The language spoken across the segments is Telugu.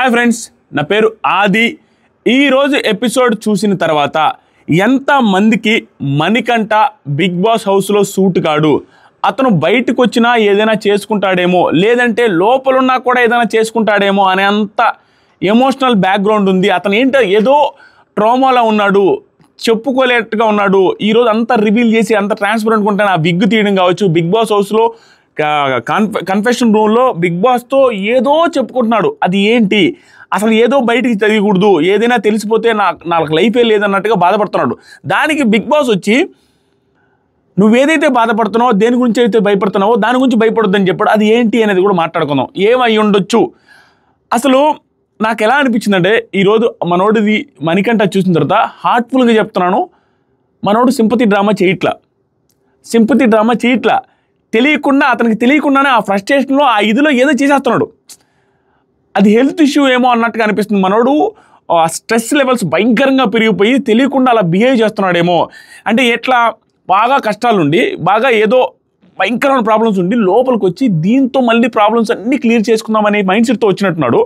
హాయ్ ఫ్రెండ్స్, నా పేరు ఆది. ఈరోజు ఎపిసోడ్ చూసిన తర్వాత ఎంతమందికి మణికంఠ బిగ్ బాస్ హౌస్లో సూట్ కాడు, అతను బయటకు వచ్చినా ఏదైనా చేసుకుంటాడేమో, లేదంటే లోపలున్నా కూడా ఏదైనా చేసుకుంటాడేమో అనే అంత ఎమోషనల్ బ్యాక్గ్రౌండ్ ఉంది. అతను ఏంటో ఏదో ట్రామాలో ఉన్నాడు, చెప్పుకోలేట్టుగా ఉన్నాడు. ఈరోజు అంతా రివీల్ చేసి అంత ట్రాన్స్పరెంట్గా ఉంటాను. ఆ విగ్ తీయడం కావచ్చు, బిగ్ బాస్ హౌస్లో కన్ఫెషన్ రూమ్లో బిగ్ బాస్తో ఏదో చెప్పుకుంటున్నాడు. అది ఏంటి అసలు? ఏదో బయటికి తెలియకూడదు, ఏదైనా తెలిసిపోతే నాకు లైఫే లేదన్నట్టుగా బాధపడుతున్నాడు. దానికి బిగ్ బాస్ వచ్చి నువ్వేదైతే బాధపడుతున్నావో, దేని గురించి అయితే భయపడుతున్నావో దాని గురించి భయపడొద్దని చెప్పాడు. అది ఏంటి అనేది కూడా మాట్లాడుకుందాం. ఏమై ఉండొచ్చు అసలు? నాకు ఎలా అనిపించిందంటే, ఈరోజు మనోడిది మణికంఠ చూసిన తర్వాత హార్ట్ఫుల్గా చెప్తున్నాను, మనోడు సింపతి డ్రామా చేయట్లా. తెలియకుండా, అతనికి తెలియకుండానే ఆ ఫ్రస్ట్రేషన్లో, ఆ ఇదిలో ఏదో చేసేస్తున్నాడు. అది హెల్త్ ఇష్యూ ఏమో అన్నట్టుగా అనిపిస్తుంది. మనోడు ఆ స్ట్రెస్ లెవెల్స్ భయంకరంగా పెరిగిపోయి తెలియకుండా అలా బిహేవ్ చేస్తున్నాడేమో. అంటే ఎట్లా బాగా కష్టాలుండి, బాగా ఏదో భయంకరమైన ప్రాబ్లమ్స్ ఉండి లోపలికి వచ్చి దీంతో మళ్ళీ ప్రాబ్లమ్స్ అన్నీ క్లియర్ చేసుకుందామనే మైండ్ సెట్తో వచ్చినట్టున్నాడు.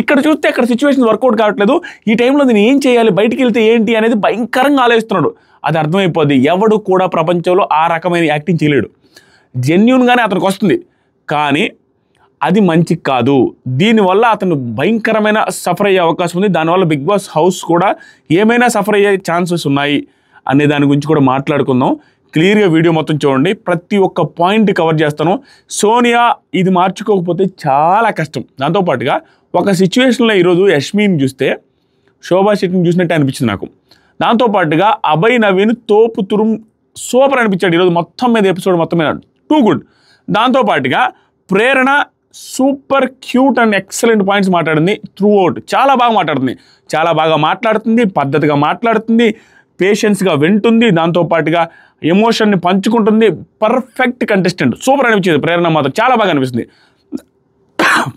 ఇక్కడ చూస్తే అక్కడ సిచ్యువేషన్ వర్కౌట్ కావట్లేదు. ఈ టైంలో నేను ఏం చేయాలి, బయటికి వెళ్తే ఏంటి అనేది భయంకరంగా ఆలోచిస్తున్నాడు. అది అర్థమైపోద్ది. ఎవడు కూడా ప్రపంచంలో ఆ రకమైన యాక్టింగ్ చేయలేడు. జెన్యూన్గానే అతనికి వస్తుంది, కానీ అది మంచి కాదు. దీనివల్ల అతను భయంకరమైన సఫర్ అయ్యే అవకాశం ఉంది. దానివల్ల బిగ్ బాస్ హౌస్ కూడా ఏమైనా సఫర్ అయ్యే ఛాన్సెస్ ఉన్నాయి అనే దాని గురించి కూడా మాట్లాడుకుందాం. క్లియర్గా వీడియో మొత్తం చూడండి, ప్రతి ఒక్క పాయింట్ కవర్ చేస్తాను. సోనియా ఇది మార్చుకోకపోతే చాలా కష్టం. దాంతోపాటుగా ఒక సిచ్యువేషన్లో ఈరోజు యష్మిని చూస్తే శోభా శెట్టిని చూసినట్టే అనిపించింది నాకు. దాంతోపాటుగా అభయ్ నవీన్ తోపు తురుం సూపర్ అనిపించాడు ఈరోజు మొత్తం మీద, ఎపిసోడ్ మొత్తం మీద టూ గుడ్. దాంతోపాటుగా Prerana super cute and excellent points మాట్లాడింది త్రూ అవుట్. చాలా బాగా మాట్లాడుతుంది, పద్ధతిగా మాట్లాడుతుంది, పేషెన్స్గా వింటుంది, దాంతోపాటుగా ఎమోషన్ని పంచుకుంటుంది. పర్ఫెక్ట్ కంటెస్టెంట్, సూపర్ అనిపించింది. ప్రేరణ మాత్రం చాలా బాగా అనిపిస్తుంది.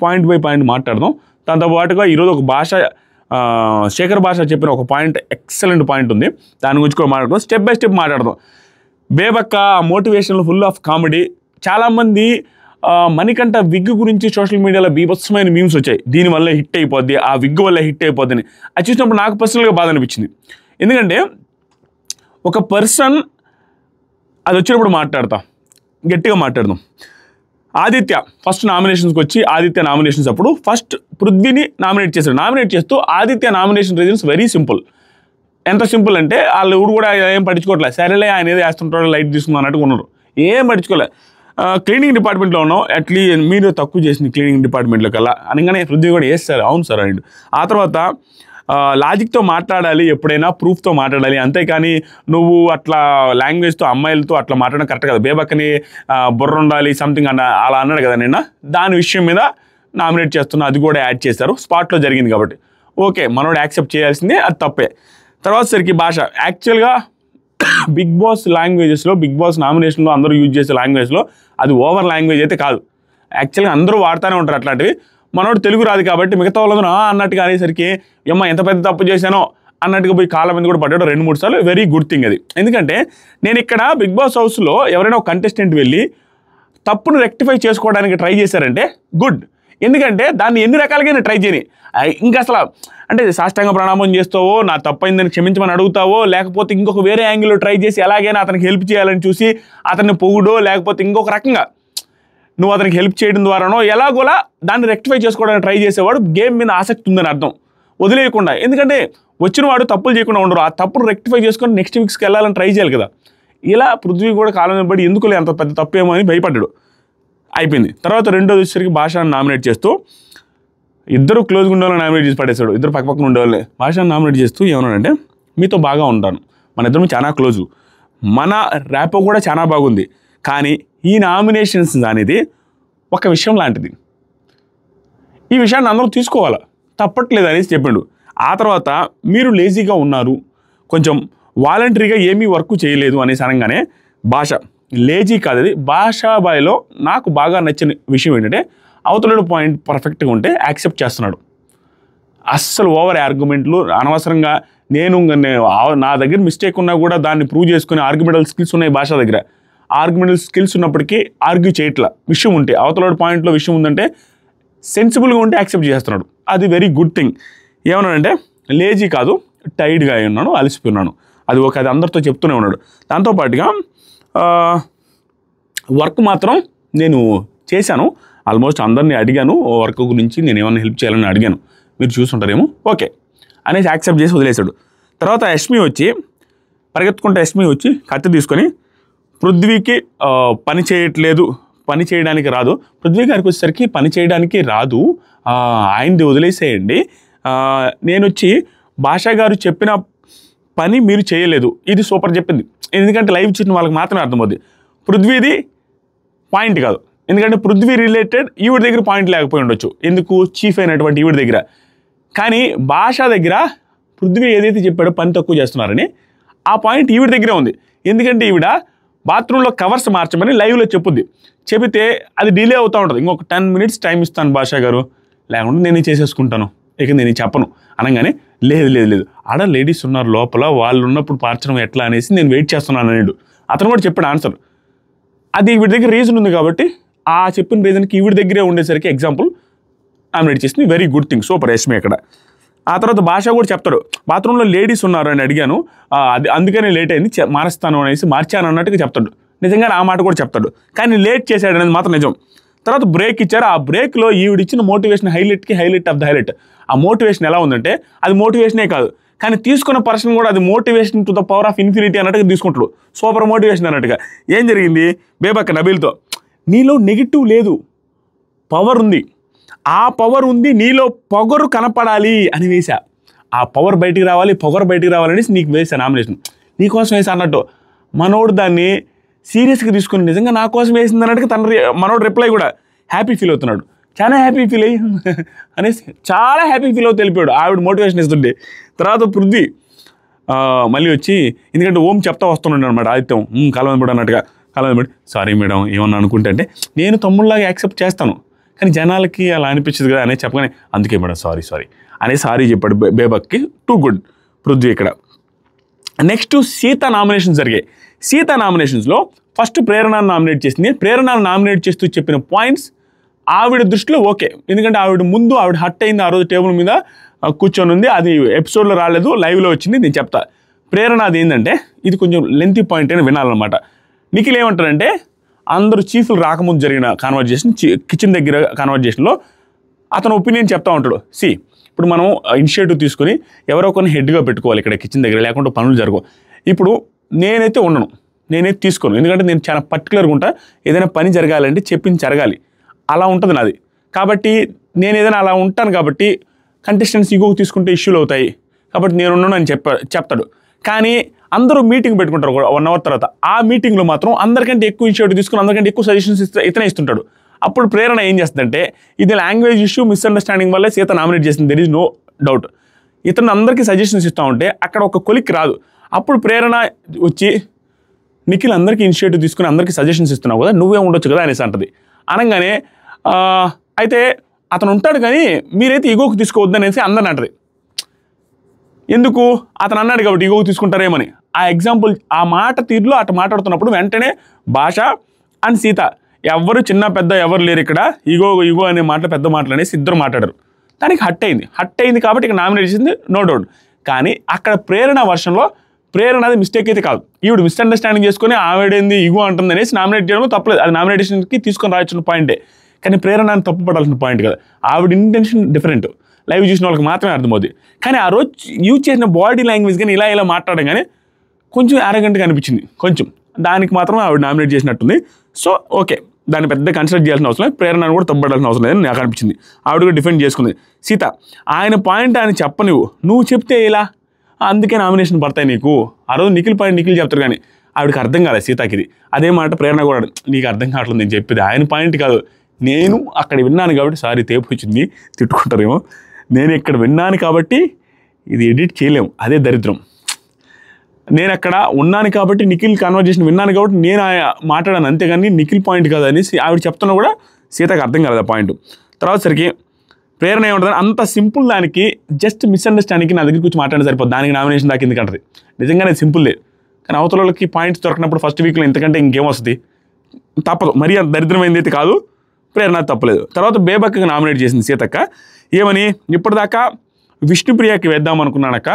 పాయింట్ బై పాయింట్ మాట్లాడదాం. దాంతోపాటుగా ఈరోజు ఒక భాష, శేఖర్ భాష చెప్పిన ఒక పాయింట్, ఎక్సలెంట్ పాయింట్ ఉంది, దాని గురించి కూడా మాట్లాడదాం. స్టెప్ బై స్టెప్ మాట్లాడదాం. బేబక్క మోటివేషనల్, ఫుల్ ఆఫ్ కామెడీ. చాలామంది మణికంఠ విగ్ గురించి సోషల్ మీడియాలో బీభత్సమైన మీమ్స్ వచ్చాయి, దీనివల్ల హిట్ అయిపోద్ది, ఆ విగ్ వల్ల హిట్ అయిపోద్ది అని. అది చూసినప్పుడు నాకు పర్సనల్గా బాధ అనిపించింది. ఎందుకంటే ఒక పర్సన్ అది వచ్చినప్పుడు గట్టిగా మాట్లాడదాం. ఆదిత్య ఫస్ట్ నామినేషన్స్కి వచ్చి, ఆదిత్య నామినేషన్స్ అప్పుడు ఫస్ట్ పృథ్వీని నామినేట్ చేశాడు. నామినేట్ చేస్తూ Aditya nomination reasons very simple. ఎంత సింపుల్ అంటే వాళ్ళు ఊడు కూడా ఏం పట్టించుకోవట్లేదు. సరేలే ఆయన ఏదో వేస్తుంటారో లైట్ తీసుకుందాం అన్నట్టుగా ఉన్నారు, ఏం పట్టించుకోలే. క్లీనింగ్ డిపార్ట్మెంట్లో ఉన్నాం, అట్లీస్ట్ మీరు తక్కువ చేసింది క్లీనింగ్ డిపార్ట్మెంట్లో కల్లా అనగానే పృథ్వీ కూడా వేస్తారు, అవును సార్ అండి. ఆ తర్వాత లాజిక్తో మాట్లాడాలి, ఎప్పుడైనా ప్రూఫ్తో మాట్లాడాలి, అంతేకాని నువ్వు అట్లా లాంగ్వేజ్తో అమ్మాయిలతో అట్లా మాట్లాడడం కరెక్ట్ కదా, బేబక్కని బుర్ర ఉండాలి సంథింగ్ అలా అన్నాడు కదా నిన్న. దాని విషయం మీద నామినేట్ చేస్తున్నా, అది కూడా యాడ్ చేశారు, స్పాట్లో జరిగింది కాబట్టి ఓకే, మనోడు యాక్సెప్ట్ చేయాల్సిందే, అది తప్పే. తర్వాత సరికి భాష యాక్చువల్గా బిగ్ బాస్ లాంగ్వేజెస్లో, బిగ్ బాస్ నామినేషన్లో అందరూ యూజ్ చేసే లాంగ్వేజ్లో అది ఓవర్ లాంగ్వేజ్ అయితే కాదు. యాక్చువల్గా అందరూ వాడుతూనే ఉంటారు అట్లాంటివి. మనోడు తెలుగు రాదు కాబట్టి మిగతా వాళ్ళందరూ అన్నట్టుగా అనేసరికి ఎంత పెద్ద తప్పు చేశానో అన్నట్టుగా పోయి కాళ్ళ మీద కూడా పడ్డాడు 2-3 సార్లు. వెరీ గుడ్ థింగ్ అది. ఎందుకంటే నేను ఇక్కడ బిగ్ బాస్ హౌస్లో ఎవరైనా ఒక కంటెస్టెంట్ వెళ్ళి తప్పును రెక్టిఫై చేసుకోవడానికి ట్రై చేశారంటే గుడ్. ఎందుకంటే దాన్ని ఎన్ని రకాలుగా ట్రై చేయని, ఇంకా అసలు అంటే సాష్టాంగ ప్రణామం చేస్తావో, నా తప్పైందని క్షమించమని అడుగుతావో, లేకపోతే ఇంకొక వేరే యాంగిల్లో ట్రై చేసి ఎలాగైనా అతనికి హెల్ప్ చేయాలని చూసి అతన్ని పొగుడో, లేకపోతే ఇంకొక రకంగా నువ్వు అతనికి హెల్ప్ చేయడం ద్వారానో ఎలాగోలా దాన్ని రెక్టిఫై చేసుకోవడానికి ట్రై చేసేవాడు గేమ్ మీద ఆసక్తి ఉందని అర్థం, వదిలేయకుండా. ఎందుకంటే వచ్చిన వాడు తప్పులు చేయకుండా ఉండరు, ఆ తప్పును రెక్టిఫై చేసుకొని నెక్స్ట్ వీక్స్కి వెళ్ళాలని ట్రై చేయాలి కదా. ఇలా పృథ్వీ కూడా కాలం పడి ఎందుకు అంత పెద్ద తప్పేమో అని భయపడ్డాడు. అయిపోయింది. తర్వాత రెండోది వచ్చేసరికి భాషను నామినేట్ చేస్తూ, ఇద్దరు క్లోజ్గా ఉండేవాళ్ళని నామినేట్ చేసి పడేశాడు. ఇద్దరు పక్కపక్కన ఉండేవాళ్ళే. భాషను నామినేట్ చేస్తూ ఏమన్నాడంటే, మీతో బాగా ఉంటాను, మన ఇద్దరం చాలా క్లోజు, మన ర్యాపో కూడా చాలా బాగుంది, కానీ ఈ నామినేషన్స్ అనేది ఒక విషయం లాంటిది, ఈ విషయాన్ని అందరూ తీసుకోవాలా, తప్పట్లేదు అనేసి చెప్పిండు. ఆ తర్వాత మీరు లేజీగా ఉన్నారు, కొంచెం వాలంటరీగా ఏమీ వర్క్ చేయలేదు అనేసి అనగానే భాష లేజీ కాదు, అది భాషాబాయిలో నాకు బాగా నచ్చిన విషయం ఏంటంటే అవతల పాయింట్ పర్ఫెక్ట్గా ఉంటే యాక్సెప్ట్ చేస్తున్నాడు. అస్సలు ఓవర్ ఆర్గ్యుమెంట్లు అనవసరంగా నా దగ్గర మిస్టేక్ ఉన్నా కూడా దాన్ని ప్రూవ్ చేసుకునే ఆర్గ్యుమెంటల్ స్కిల్స్ ఉన్నాయి భాష దగ్గర. ఆర్గ్యుమెంటల్ స్కిల్స్ ఉన్నప్పటికీ ఆర్గ్యూ చేయట్లా. విషయం ఉంటే అవతల పాయింట్లో విషయం ఉందంటే సెన్సిబుల్గా ఉంటే యాక్సెప్ట్ చేస్తున్నాడు. అది వెరీ గుడ్ థింగ్. ఏమన్నాడంటే లేజీ కాదు, టైర్డ్గా ఉన్నాను, అలసిపోయినాను. అది అందరితో చెప్తూనే ఉన్నాడు. దాంతోపాటుగా వర్క్ మాత్రం నేను చేశాను, ఆల్మోస్ట్ అందరినీ అడిగాను, వర్క్ గురించి నేను ఏమైనా హెల్ప్ చేయాలని అడిగాను, మీరు చూసుంటారేమో, ఓకే అనేసి యాక్సెప్ట్ చేసి వదిలేశాడు. తర్వాత పరిగెత్తుకుంటే యష్మి వచ్చి కత్తి తీసుకొని పృథ్వీకి పని చేయట్లేదు, పని చేయడానికి రాదు, పృథ్వీ గారికి వచ్చేసరికి పని చేయడానికి రాదు, ఆయనది వదిలేసేయండి, నేను వచ్చి భాషా గారు చెప్పిన పని మీరు చేయలేదు, ఇది సూపర్ చెప్పింది. ఎందుకంటే లైవ్ చూసిన వాళ్ళకి మాత్రమే అర్థమవుద్ది. పృథ్వీది పాయింట్ కాదు, ఎందుకంటే పృథ్వీ రిలేటెడ్ ఈవిడ దగ్గర పాయింట్ లేకపోయి ఉండొచ్చు, ఎందుకు చీఫ్ అయినటువంటి ఈవిడ దగ్గర. కానీ భాష దగ్గర పృథ్వీ ఏదైతే చెప్పాడో పని తక్కువ చేస్తున్నారని ఆ పాయింట్ ఈవిడ దగ్గరే ఉంది. ఎందుకంటే ఈవిడ బాత్రూంలో కవర్స్ మార్చమని లైవ్లో చెబితే అది డిలే అవుతూ ఉంటుంది. ఇంకొక 10 minutes టైం ఇస్తాను భాషా గారు, లేకుంటే నేనే చేసేసుకుంటాను, ఇక నేను చెప్పను అనగానే లేదు ఆడ లేడీస్ ఉన్నారు లోపల, వాళ్ళు ఉన్నప్పుడు మార్చడం ఎట్లా అనేసి నేను వెయిట్ చేస్తున్నాను అనేడు. అతను కూడా చెప్పాడు ఆన్సర్. అది ఈవిడ దగ్గర రీజన్ ఉంది కాబట్టి ఆ చెప్పిన రీజన్కి ఈవిడ దగ్గరే ఉండేసరికి ఎగ్జాంపుల్ నామినేట్ చేసింది. Very good thing, super Yashmi అక్కడ. ఆ తర్వాత భాష కూడా చెప్తాడు, బాత్రూంలో లేడీస్ ఉన్నారు అని అడిగాను, అది అందుకనే లేట్ అయింది, మారుస్తాను అనేసి మార్చాను అన్నట్టుగా చెప్తాడు. నిజంగానే ఆ మాట కూడా చెప్తాడు, కానీ లేట్ చేశాడు అనేది మాత్రం నిజం. తర్వాత బ్రేక్ ఇచ్చారు, ఆ బ్రేక్లో ఈవిడిచ్చిన motivation highlight of the highlight. ఆ మోటివేషన్ ఎలా ఉందంటే అది మోటివేషనే కాదు, కానీ తీసుకున్న పర్సన్ కూడా అది motivation to the power of infinity అన్నట్టుగా తీసుకుంటాడు, సూపర్ మోటివేషన్ అన్నట్టుగా. ఏం జరిగింది, బేబక్క నబీల్తో, నీలో నెగిటివ్ లేదు, పవర్ ఉంది, ఆ పవర్ ఉంది, నీలో పొగరు కనపడాలి అని వేసా, ఆ పవర్ బయటికి రావాలి, పొగరు బయటికి రావాలనేసి నీకు వేసా నామినేషన్, నీకోసం వేసా అన్నట్టు. మనోడు దాన్ని సీరియస్గా తీసుకుని నిజంగా నా కోసం వేసింది అన్నట్టుగా మనోడు రిప్లై కూడా హ్యాపీ ఫీల్ అవుతున్నాడు, చాలా హ్యాపీ ఫీల్ అయ్యి అనేసి చాలా హ్యాపీ ఫీల్ అవుతూ వెళ్ళిపోయాడు ఆవిడ మోటివేషన్ ఇస్తుండే. తర్వాత పృథ్వీ మళ్ళీ వచ్చి, ఎందుకంటే ఓం చెప్తా వస్తున్నాడు అనమాట ఆదిత్యం, కలవనబడి అన్నట్టుగా, కలవనబడి సారీ మేడం ఏమన్నా అనుకుంటే అంటే నేను తమ్ముళ్ళలాగా యాక్సెప్ట్ చేస్తాను, కానీ జనాలకి అలా అనిపించదు కదా అనేది చెప్పగానే, అందుకే మేడం సారీ అనే సారీ చెప్పాడు బేబక్కి. టూ గుడ్ పృథ్వీ ఇక్కడ. నెక్స్ట్ సీత నామినేషన్స్ జరిగాయి. సీత నామినేషన్స్లో ఫస్ట్ ప్రేరణను నామినేట్ చేసింది. ప్రేరణను నామినేట్ చేస్తూ చెప్పిన పాయింట్స్ ఆవిడ దృష్టిలో ఓకే, ఎందుకంటే ఆవిడ హట్ అయింది, ఆ రోజు టేబుల్ మీద కూర్చొని ఉంది, అది ఎపిసోడ్లో రాలేదు, లైవ్లో వచ్చింది, నేను చెప్తా. ప్రేరణ అది ఏంటంటే ఇది కొంచెం లెంతీ పాయింట్ అని వినాలన్నమాట. నిఖిల్ ఏమంటారంటే అందరూ చీఫ్లు రాకముందు జరిగిన కాన్వర్జేషన్, కిచెన్ దగ్గర కాన్వర్జేషన్లో అతను ఒపీనియన్ చెప్తా ఉంటాడు. ఇప్పుడు మనం ఇనిషియేటివ్ తీసుకొని ఎవరో కొన్ని హెడ్గా పెట్టుకోవాలి ఇక్కడ కిచెన్ దగ్గర, లేకుంటే పనులు జరగవు. ఇప్పుడు నేనైతే ఉండను, నేనైతే తీసుకోను, ఎందుకంటే నేను చాలా పర్టికులర్గా ఉంటా, ఏదైనా పని జరగాలంటే చెప్పింది జరగాలి, అలా ఉంటుంది నాది. కాబట్టి నేను ఏదైనా అలా ఉంటాను కాబట్టి కంటెస్టెంట్స్ ఈగోకి తీసుకుంటే ఇష్యూలు అవుతాయి, కాబట్టి నేను ఉన్నాను అని చెప్తాడు. కానీ అందరూ మీటింగ్ పెట్టుకుంటారు 1 hour తర్వాత, ఆ మీటింగ్లో మాత్రం అందరికంటే ఎక్కువ ఇనిషియేటివ్ తీసుకుని అందరికంటే ఎక్కువ సజెషన్స్ ఇతనే ఇస్తుంటాడు. అప్పుడు ప్రేరణ ఏం చేస్తుందంటే ఇది లాంగ్వేజ్ ఇష్యూ, మిస్అండర్స్టాండింగ్ వల్లే సీత నామినేట్ చేసింది, దెర్ ఈజ్ నో డౌట్. ఇతను అందరికీ సజెషన్స్ ఇస్తూ ఉంటే అక్కడ ఒక కొలిక్ రాదు. అప్పుడు ప్రేరణ వచ్చి నిఖిల్ అందరికీ ఇనిషియేటివ్ తీసుకుని అందరికీ సజెషన్స్ ఇస్తున్నావు కదా, నువ్వే ఉండొచ్చు కదా అనేసి అంటది. అనగానే అయితే అతను ఉంటాడు కానీ మీరైతే ఈగోకి తీసుకోవద్దనేసి అందరిని అంటది. ఎందుకు, అతను అన్నాడు కాబట్టి ఈగోకి తీసుకుంటారేమని. ఆ ఎగ్జాంపుల్ ఆ మాట తీరులో అటు మాట్లాడుతున్నప్పుడు వెంటనే భాష అండ్ సీత ఎవరు చిన్న పెద్ద ఎవరు లేరు ఇక్కడ, ఈగో అనే పెద్ద మాటలు అనేసి ఇద్దరు మాట్లాడారు. దానికి హట్ అయింది కాబట్టి ఇక నామినేట్ చేసింది, నో డౌట్. కానీ అక్కడ ప్రేరణ వర్షన్లో ప్రేరణ అది మిస్టేక్ అయితే కాదు, ఈవిడ మిస్అండర్స్టాండింగ్ చేసుకుని ఆవిడేంది ఈగో అంటుంది అనేసి నామినేట్ చేయడం తప్పలేదు, అది నామినేషన్కి తీసుకొని రావాల్సిన పాయింటే. కానీ ప్రేరణ తప్పు పడాల్సిన పాయింట్ కదా, ఆవిడ ఇంటెన్షన్ డిఫరెంట్, లైవ్ చూసిన వాళ్ళకి మాత్రమే అర్థమవుతుంది. కానీ ఆ రోజు యూజ్ చేసిన బాడీ లాంగ్వేజ్ కానీ ఇలా మాట్లాడడం కానీ కొంచెం అరగంటగా అనిపించింది, కొంచెం దానికి మాత్రం ఆవిడ నామినేట్ చేసినట్టుంది. సో ఓకే, దాన్ని పెద్ద కన్సిడర్ చేయాల్సిన అవసరం లేదు, ప్రేరణను కూడా తప్పబడాల్సిన అవసరం లేదని నాకు అనిపించింది. ఆవిడ కూడా డిఫెండ్ చేసుకుంది. సీత ఆయన పాయింట్ ఆయన చెప్పనివ్వు, నువ్వు చెప్తే ఇలా, అందుకే నామినేషన్ పడతాయి నీకు. ఆ రోజు నిఖిల్ పాయింట్ నిఖిల్ చెప్తారు కానీ ఆవిడకి అర్థం కాలేదు సీతకి ఇది. అదే మాట ప్రేరణ కూడా, నీకు అర్థం కావట్లేదు నేను చెప్పేది, ఆయన పాయింట్ కాదు, నేను అక్కడ విన్నాను కాబట్టి, సారీ తేపు వచ్చింది తిట్టుకుంటారేమో, నేను ఇక్కడ విన్నాను కాబట్టి ఇది ఎడిట్ చేయలేము, అదే దరిద్రం. నేను అక్కడ ఉన్నాను కాబట్టి నిఖిల్ కన్వర్జేషన్ విన్నాను కాబట్టి నేను మాట్లాడాను, అంతేగాని నిఖిల్ పాయింట్ కాదు అనేసి ఆవిడ చెప్తున్నా కూడా సీతకు అర్థం కాలేదు ఆ పాయింట్. తర్వాత సరికి ప్రేరణ ఏముంటుంది, అంత సింపుల్ దానికి జస్ట్ మిస్అండర్స్టాండింగ్కి నా దగ్గరికి వచ్చి మాట్లాడిన సరిపోతుంది, దానికి నామినేషన్ దాకా ఎందుకు అంటది. నిజంగానే సింపుల్దే, కానీ అవతల వాళ్ళకి పాయింట్స్ దొరికినప్పుడు ఫస్ట్ వీక్లో ఇంతకంటే ఇంకేం వస్తుంది, తప్పదు. మరీ అంత దరిద్రమైంది అయితే కాదు, ప్రేరణ తప్పలేదు. తర్వాత బేబక్కకి నామినేట్ చేసింది సీతక్క. ఏమని, ఇప్పటిదాకా విష్ణుప్రియకి వేద్దాం అనుకున్నానక్క,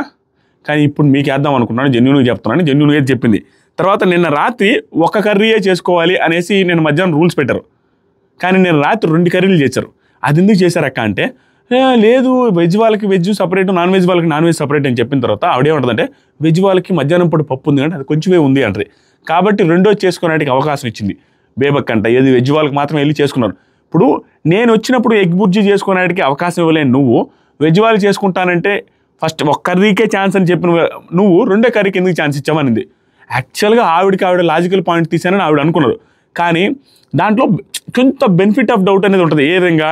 కానీ ఇప్పుడు మీకు వేద్దాం అనుకున్నాను, జెన్యూన్గా చెప్తున్నాను, జెన్యూన్గా చెప్పింది. తర్వాత నిన్న రాత్రి ఒక కర్రీయే చేసుకోవాలి అనేసి నేను మధ్యాహ్నం రూల్స్ పెట్టారు, కానీ నేను రాత్రి 2 కర్రీలు చేశారు. అది ఎందుకు చేశారక్క అంటే, లేదు వెజ్ వాళ్ళకి వెజ్ సపరేట్, నాన్ వెజ్ వాళ్ళకి నాన్ వెజ్ సపరేట్ అని చెప్పిన తర్వాత ఆవిడేమంటుందంటే, వెజ్ వాళ్ళకి మధ్యాహ్నం పూట పప్పు ఉంది అంటే అది కొంచెమే ఉంది అంటారు. కాబట్టి రెండో చేసుకోవడానికి అవకాశం ఇచ్చింది బేబక్ అంట. ఏది వెజ్ వాళ్ళకి మాత్రం వెళ్ళి చేసుకున్నారు. ఇప్పుడు నేను వచ్చినప్పుడు ఎగ్ బుర్జీ చేసుకోవడానికి అవకాశం ఇవ్వలేను, నువ్వు వెజ్ వాళ్ళు చేసుకుంటానంటే ఫస్ట్ ఒక కర్రీకే ఛాన్స్ అని చెప్పిన నువ్వు రెండో కర్రీకి ఎందుకు ఛాన్స్ ఇచ్చామనింది. యాక్చువల్గా ఆవిడ లాజికల్ పాయింట్ తీసానని ఆవిడ అనుకున్నారు, కానీ దాంట్లో కొంత బెనిఫిట్ ఆఫ్ డౌట్ అనేది ఉంటుంది. ఏ విధంగా,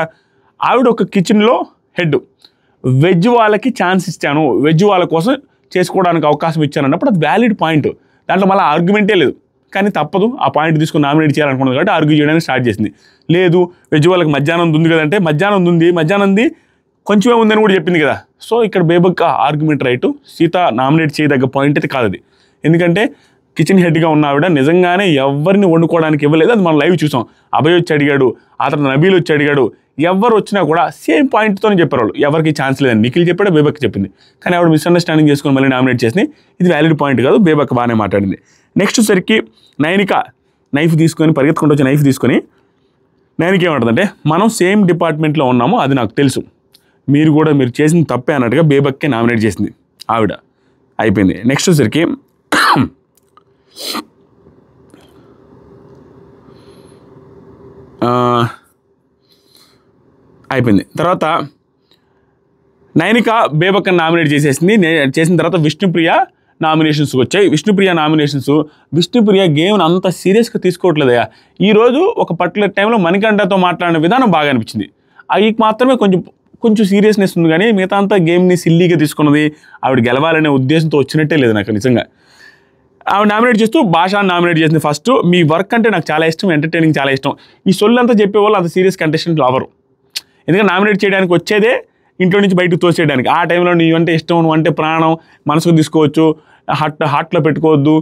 ఆవిడ ఒక కిచెన్లో హెడ్, వెజ్ వాళ్ళకి ఛాన్స్ ఇచ్చాను, వెజ్ వాళ్ళ కోసం చేసుకోవడానికి అవకాశం ఇచ్చాను అన్నప్పుడు అది వ్యాలిడ్ పాయింట్, దాంట్లో మళ్ళీ ఆర్గ్యుమెంటే లేదు. కానీ తప్పదు, ఆ పాయింట్ తీసుకుని నామినేట్ చేయాలనుకున్నది కాబట్టి ఆర్గ్యూ చేయడానికి స్టార్ట్ చేసింది. లేదు వెజ్ వాళ్ళకి మధ్యాహ్నం ఉంది కదంటే, మధ్యాహ్నం కొంచెమే ఉందని కూడా చెప్పింది కదా. సో ఇక్కడ Bebakka argument right, Seetha nominate చేయదగ్గ పాయింట్ అయితే కాదు అది. ఎందుకంటే కిచెన్ హెడ్గా ఉన్న ఆవిడ నిజంగానే ఎవరిని వండుకోవడానికి ఇవ్వలేదు. అది మనం లైవ్ చూసాం. అభయ్ వచ్చి అడిగాడు, ఆ తర్వాత నబీల్ వచ్చి అడిగాడు, ఎవరు వచ్చినా కూడా సేమ్ పాయింట్తోనే చెప్పారు వాళ్ళు, ఎవరికి ఛాన్స్ లేదని. నిఖిల్ చెప్పాడు, బేబక్ చెప్పింది. కానీ ఆవిడ మిస్అండర్స్టాండింగ్ చేసుకొని మళ్ళీ నామినేట్ చేసింది. ఇది వ్యాలిడ్ పాయింట్ కాదు, బేబక్ బాగానే మాట్లాడింది. నెక్స్ట్ సరికి నైనిక నైఫ్ తీసుకొని పరిగెత్తుకుంటూ వచ్చి నైఫ్ తీసుకొని నైనిక ఏమంటుందంటే, మనం సేమ్ డిపార్ట్మెంట్లో ఉన్నాము, అది నాకు తెలుసు, మీరు చేసింది తప్పే అన్నట్టుగా బేబక్కే నామినేట్ చేసింది ఆవిడ. అయిపోయింది. నెక్స్ట్ సరికి అయిపోయింది. తర్వాత నైనిక బేబక్కని నామినేట్ చేసేసింది. చేసిన తర్వాత విష్ణుప్రియ నామినేషన్స్కి వచ్చాయి. విష్ణుప్రియ గేమ్ని అంత సీరియస్గా తీసుకోవట్లేదయ్యా. ఈరోజు ఒక పర్టికులర్ టైంలో మణికంఠతో మాట్లాడిన విధానం బాగా అనిపించింది. అవి మాత్రమే కొంచెం సీరియస్నెస్ ఉంది, కానీ మిగతా అంతా గేమ్ని సిల్లీగా తీసుకున్నది. ఆవిడ గెలవాలనే ఉద్దేశంతో వచ్చినట్టే లేదు నాకు నిజంగా. ఆవిడ నామినేట్ చేస్తూ భాషను నామినేట్ చేసింది. ఫస్ట్, మీ వర్క్ అంటే నాకు చాలా ఇష్టం, ఎంటర్టైనింగ్ చాలా ఇష్టం. ఈ సొల్లంతా చెప్పేవాళ్ళు అంత సీరియస్ కంటెస్టెంట్లు అవరు. ఎందుకంటే నామినేట్ చేయడానికి వచ్చేదే ఇంట్లో నుంచి బయటకు తోసేయడానికి. ఆ టైంలో నీవంటే ఇష్టం, నువ్వంటే ప్రాణం, మనసుకు తీసుకోవచ్చు, హార్ట్లో పెట్టుకోవద్దు,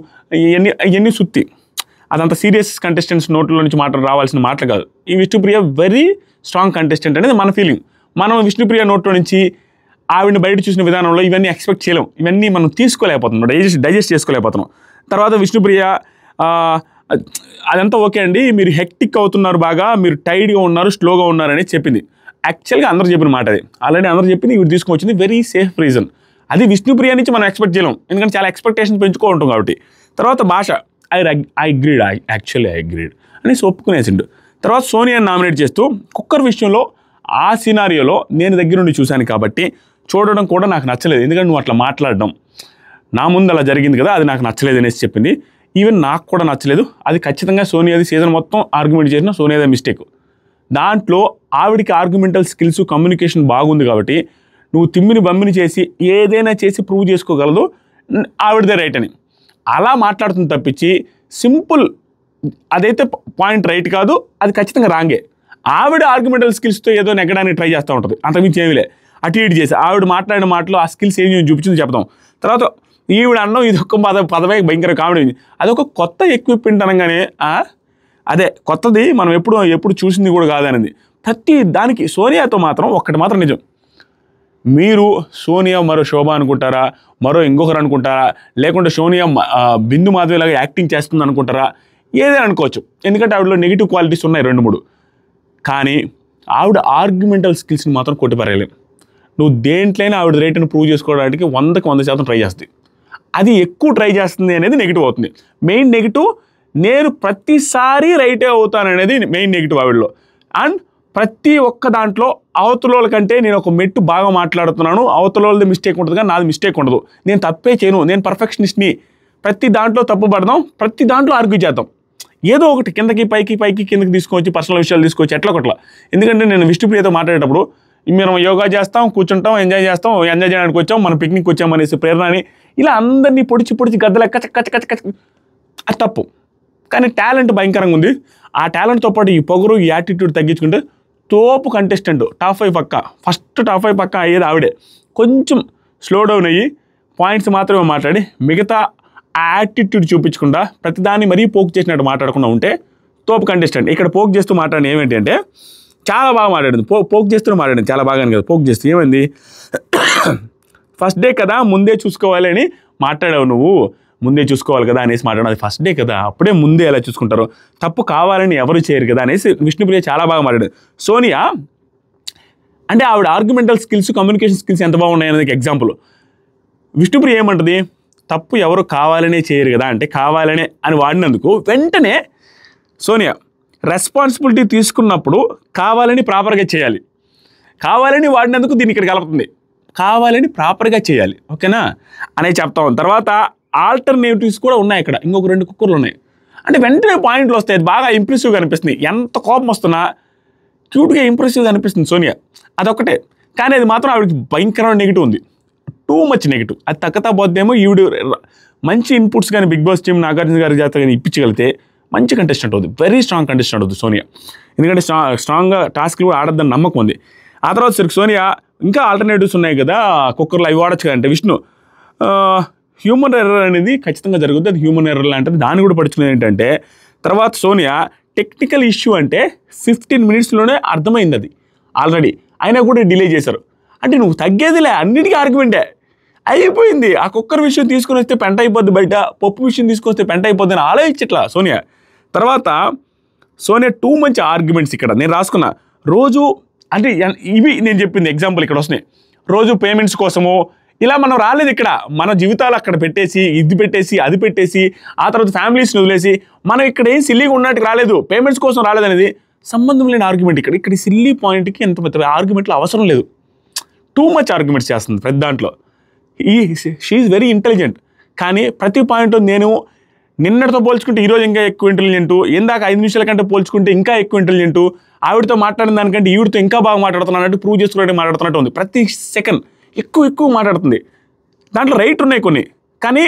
ఇవన్నీ సుత్తి. అదంతా సీరియస్ కంటెస్టెంట్స్ నోట్లో నుంచి రావాల్సిన మాటలు కాదు. ఈ విష్ణుప్రియ వెరీ స్ట్రాంగ్ కంటెస్టెంట్ అనేది మన ఫీలింగ్. మనం విష్ణుప్రియ నోట్లో నుంచి ఆవిడని బయట చూసిన విధానంలో ఇవన్నీ ఎక్స్పెక్ట్ చేయలేం, ఇవన్నీ మనం తీసుకోలేకపోతున్నాం, డైజెస్ట్ చేసుకోలేకపోతున్నాం. తర్వాత విష్ణుప్రియ అదంతా ఓకే అండి, మీరు హెక్టిక్ అవుతున్నారు, బాగా మీరు టైర్డ్గా ఉన్నారు, స్లోగా ఉన్నారు అని చెప్పింది. యాక్చువల్గా అందరూ చెప్పిన మాట అది, ఆల్రెడీ అందరూ చెప్పింది, ఇవి తీసుకొచ్చింది వెరీ సేఫ్ రీజన్. అది విష్ణుప్రియ నుంచి మనం ఎక్స్పెక్ట్ చేయలేం, ఎందుకంటే చాలా ఎక్స్పెక్టేషన్స్ పెంచుకుంటాం కాబట్టి. తర్వాత భాష ఐ అగ్రీడ్ అని ఒప్పుకునేసిండు. తర్వాత సోనియాని నామినేట్ చేస్తూ కుక్కర్ విషయంలో ఆ సినారియోలో నేను దగ్గరుండి చూశాను కాబట్టి చూడడం కూడా నాకు నచ్చలేదు, ఎందుకంటే నువ్వు అట్లా మాట్లాడడం నా ముందు అలా జరిగింది కదా, అది నాకు నచ్చలేదు అనేసి చెప్పింది. ఈవెన్ నాకు కూడా నచ్చలేదు. అది ఖచ్చితంగా సోనియాది సీజన్ మొత్తం ఆర్గ్యుమెంట్ చేసిన సోనియాదే మిస్టేక్. దాంట్లో ఆవిడికి ఆర్గ్యుమెంటల్ స్కిల్స్, కమ్యూనికేషన్ బాగుంది కాబట్టి నువ్వు తిమ్మిని బమ్మిని చేసి ఏదైనా చేసి ప్రూవ్ చేసుకోగలదు, ఆవిడదే రైట్ అని అలా మాట్లాడుతుంది తప్పించి సింపుల్ అదైతే పాయింట్ రైట్ కాదు, అది ఖచ్చితంగా రాంగే. ఆవిడ ఆర్గ్యుమెంటల్ స్కిల్స్తో ఏదో నెగ్గడానికి ట్రై చేస్తూ ఉంటుంది, అంతకుమించి ఏమీలే. అటు ఇటు చేసి ఆవిడ మాట్లాడిన మాటలు ఆ స్కిల్స్ ఏమి చూపించింది చెప్తాం. తర్వాత ఈవిడ అన్నం ఇది ఒక్క పదవే భయంకర కామెడీ. అదొక కొత్త ఎక్విప్మెంట్ అనగానే అదే కొత్తది, మనం ఎప్పుడు చూసింది కూడా కాదనేది. ప్రతి దానికి సోనియాతో మాత్రం ఒక్కటి మాత్రం నిజం, మీరు సోనియా మరో శోభ అనుకుంటారా, మరో ఇంకొకరు అనుకుంటారా, లేకుంటే సోనియా బిందు మాధవిలాగా యాక్టింగ్ చేస్తుంది అనుకుంటారా, ఏదైనా అనుకోవచ్చు. ఎందుకంటే ఆవిడలో నెగిటివ్ క్వాలిటీస్ ఉన్నాయి 2-3. కానీ ఆవిడ ఆర్గ్యుమెంటల్ స్కిల్స్ని మాత్రం కొట్టిపారేయలేం. నువ్వు దేంట్లైనా ఆవిడ రేటును ప్రూవ్ చేసుకోవడానికి 100% ట్రై చేస్తుంది. అది ఎక్కువ ట్రై చేస్తుంది అనేది నెగిటివ్ అవుతుంది. మెయిన్ నెగిటివ్, నేను ప్రతిసారి రైటే అవుతాననేది మెయిన్ నెగిటివ్ ఆవిడలో. అండ్ ప్రతి ఒక్క దాంట్లో అవతలోళ్ళ కంటే నేను ఒక మెట్టు బాగా మాట్లాడుతున్నాను, అవతలోళ్ళది మిస్టేక్ ఉంటుంది కానీ నాది మిస్టేక్ ఉండదు, నేను తప్పే చేయను, నేను పర్ఫెక్షనిస్ట్ని. ప్రతి దాంట్లో తప్పు పడదాం, ప్రతి దాంట్లో ఆర్గ్యూ చేద్దాం, ఏదో ఒకటి కిందకి పైకి కిందకి తీసుకొచ్చి పర్సనల్ విషయాలు తీసుకొచ్చి ఎట్లా కొట్లా. ఎందుకంటే నేను విష్ణుప్రియతో మాట్లాడేటప్పుడు మనం యోగా చేస్తాం, కూర్చుంటాం, ఎంజాయ్ చేయడానికి వచ్చాం, మనం పిక్నిక్ వచ్చామనేసి ప్రేరణని ఇలా అందరినీ పొడిచి గద్దల కచ్చ అది తప్పు. కానీ టాలెంట్ భయంకరంగా ఉంది. ఆ టాలెంట్తో పాటు ఈ పొగరు, ఈ యాటిట్యూడ్ తగ్గించుకుంటే తోపు కంటెస్టెంట్, టాప్ 5 పక్క, ఫస్ట్ టాప్ 5 పక్క అయ్యేది ఆవిడే. కొంచెం స్లో డౌన్ అయ్యి పాయింట్స్ మాత్రమే మాట్లాడి మిగతా ఆ యాటిట్యూడ్ చూపించకుండా ప్రతిదాన్ని మరీ పోకు చేసినట్టు మాట్లాడకుండా ఉంటే తోపు కంటెస్టెంట్ ఇక్కడ పోక్ చేస్తూ మాట్లాడిన ఏమేంటి అంటే చాలా బాగా మాట్లాడింది. పోక్ చేస్తూ మాట్లాడింది చాలా బాగా కదా. పోక్ చేస్తూ ఏమైంది, ఫస్ట్ డే కదా ముందే చూసుకోవాలి అని మాట్లాడావు నువ్వు, ముందే చూసుకోవాలి కదా అనేసి మాట్లాడడం. అది ఫస్ట్ డే కదా, అప్పుడే ముందే ఎలా చూసుకుంటారు, తప్పు కావాలని ఎవరు చేయరు కదా అనేసి విష్ణుప్రియ చాలా బాగా మాట్లాడారు. సోనియా అంటే ఆవిడ ఆర్గ్యుమెంటల్ స్కిల్స్, కమ్యూనికేషన్ స్కిల్స్ ఎంత బాగున్నాయి అనేది ఎగ్జాంపుల్. విష్ణుప్రియ ఏమంటుంది, తప్పు ఎవరు కావాలనే చేయరు కదా అంటే కావాలనే అని వాడినందుకు వెంటనే సోనియా రెస్పాన్సిబిలిటీ తీసుకున్నప్పుడు కావాలని ప్రాపర్గా చేయాలి, కావాలని వాడినందుకు దీన్ని ఇక్కడ కలుపుతుంది, కావాలని ప్రాపర్గా చేయాలి, ఓకేనా అనేది చెప్తాం. తర్వాత ఆల్టర్నేటివ్స్ కూడా ఉన్నాయి ఇక్కడ, ఇంకొక 2 కుక్కర్లు ఉన్నాయి అంటే వెంటనే పాయింట్లు వస్తాయి. అది బాగా ఇంప్రెసివ్గా అనిపిస్తుంది, ఎంత కోపం వస్తున్నా క్యూట్గా ఇంప్రెసివ్గా అనిపిస్తుంది సోనియా, అదొక్కటే. కానీ అది మాత్రం ఆవిడకి భయంకరమైన నెగిటివ్ ఉంది, టూ మచ్ నెగిటివ్. అది తగ్గతా పోతేమో ఈవిడ మంచి ఇన్పుట్స్ కానీ బిగ్ బాస్ టీమ్ నాగార్జున గారి జాతర కానీ ఇప్పించగలిగితే మంచి కంటెస్టెంట్ అవుతుంది, వెరీ స్ట్రాంగ్ కంటెస్టెంట్ అవుతుంది సోనియా. ఎందుకంటే స్ట్రాంగ్గా టాస్క్లు కూడా ఆడద్దని నమ్మకం ఉంది. ఆ తర్వాత సరికి సోనియా ఇంకా ఆల్టర్నేటివ్స్ ఉన్నాయి కదా కుక్కర్లు, అవి వాడచ్చు కదంటే విష్ణు హ్యూమన్ ఎర్రర్ అనేది ఖచ్చితంగా జరుగుతుంది, అది హ్యూమన్ ఎర్రర్ లాంటిది, దాన్ని కూడా పడుచుకునేది ఏంటంటే. తర్వాత సోనియా టెక్నికల్ ఇష్యూ అంటే 15 మినిట్స్లోనే అర్థమైంది అది ఆల్రెడీ, అయినా కూడా డిలే చేశారు. అంటే నువ్వు తగ్గేదిలే, అన్నిటికీ ఆర్గ్యుమెంటే అయిపోయింది. ఆ కుక్కర్ విషయం తీసుకొని వస్తే పెంట అయిపోద్ది, బయట పప్పు విషయం తీసుకొస్తే పెంట అయిపోద్ది అని ఆలోచించట్లా సోనియా. తర్వాత సోనియా టూ మంచి ఆర్గ్యుమెంట్స్ ఇక్కడ నేను రాసుకున్నా. రోజు అంటే ఇవి నేను చెప్పింది ఎగ్జాంపుల్ ఇక్కడ వస్తున్నాయి. రోజు పేమెంట్స్ కోసము ఇలా మనం రాలేదు, ఇక్కడ మన జీవితాలు అక్కడ పెట్టేసి ఇది పెట్టేసి అది పెట్టేసి ఆ తర్వాత ఫ్యామిలీస్ని వదిలేసి మనం ఇక్కడ ఏం సిల్లీగా ఉన్నట్టు రాలేదు, పేమెంట్స్ కోసం రాలేదనేది సంబంధం లేని ఆర్గ్యుమెంట్. ఇక్కడ సిల్లీ పాయింట్కి ఎంత పెద్ద ఆర్గ్యుమెంట్లు అవసరం లేదు, టూ మచ్ ఆర్గ్యుమెంట్స్ చేస్తుంది ప్రతి దాంట్లో. She is very intelligent. కానీ ప్రతి పాయింట్ నేను నిన్నటితో పోల్చుకుంటే ఈరోజు ఇంకా ఎక్కువ ఇంటెలిజెంటు, ఇందాక 5 నిమిషాల కంటే పోల్చుకుంటే ఇంకా ఎక్కువ ఇంటెలిజెంటు, ఆవిడతో మాట్లాడిన దానికంటే ఈవిడతో ఇంకా బాగా మాట్లాడుతున్నట్టు ప్రూవ్ చేసుకున్నట్టు మాట్లాడుతున్నట్టు ఉంది. ప్రతి సెకండ్ ఎక్కువ మాట్లాడుతుంది. దాంట్లో రైట్ ఉన్నాయి కొన్ని, కానీ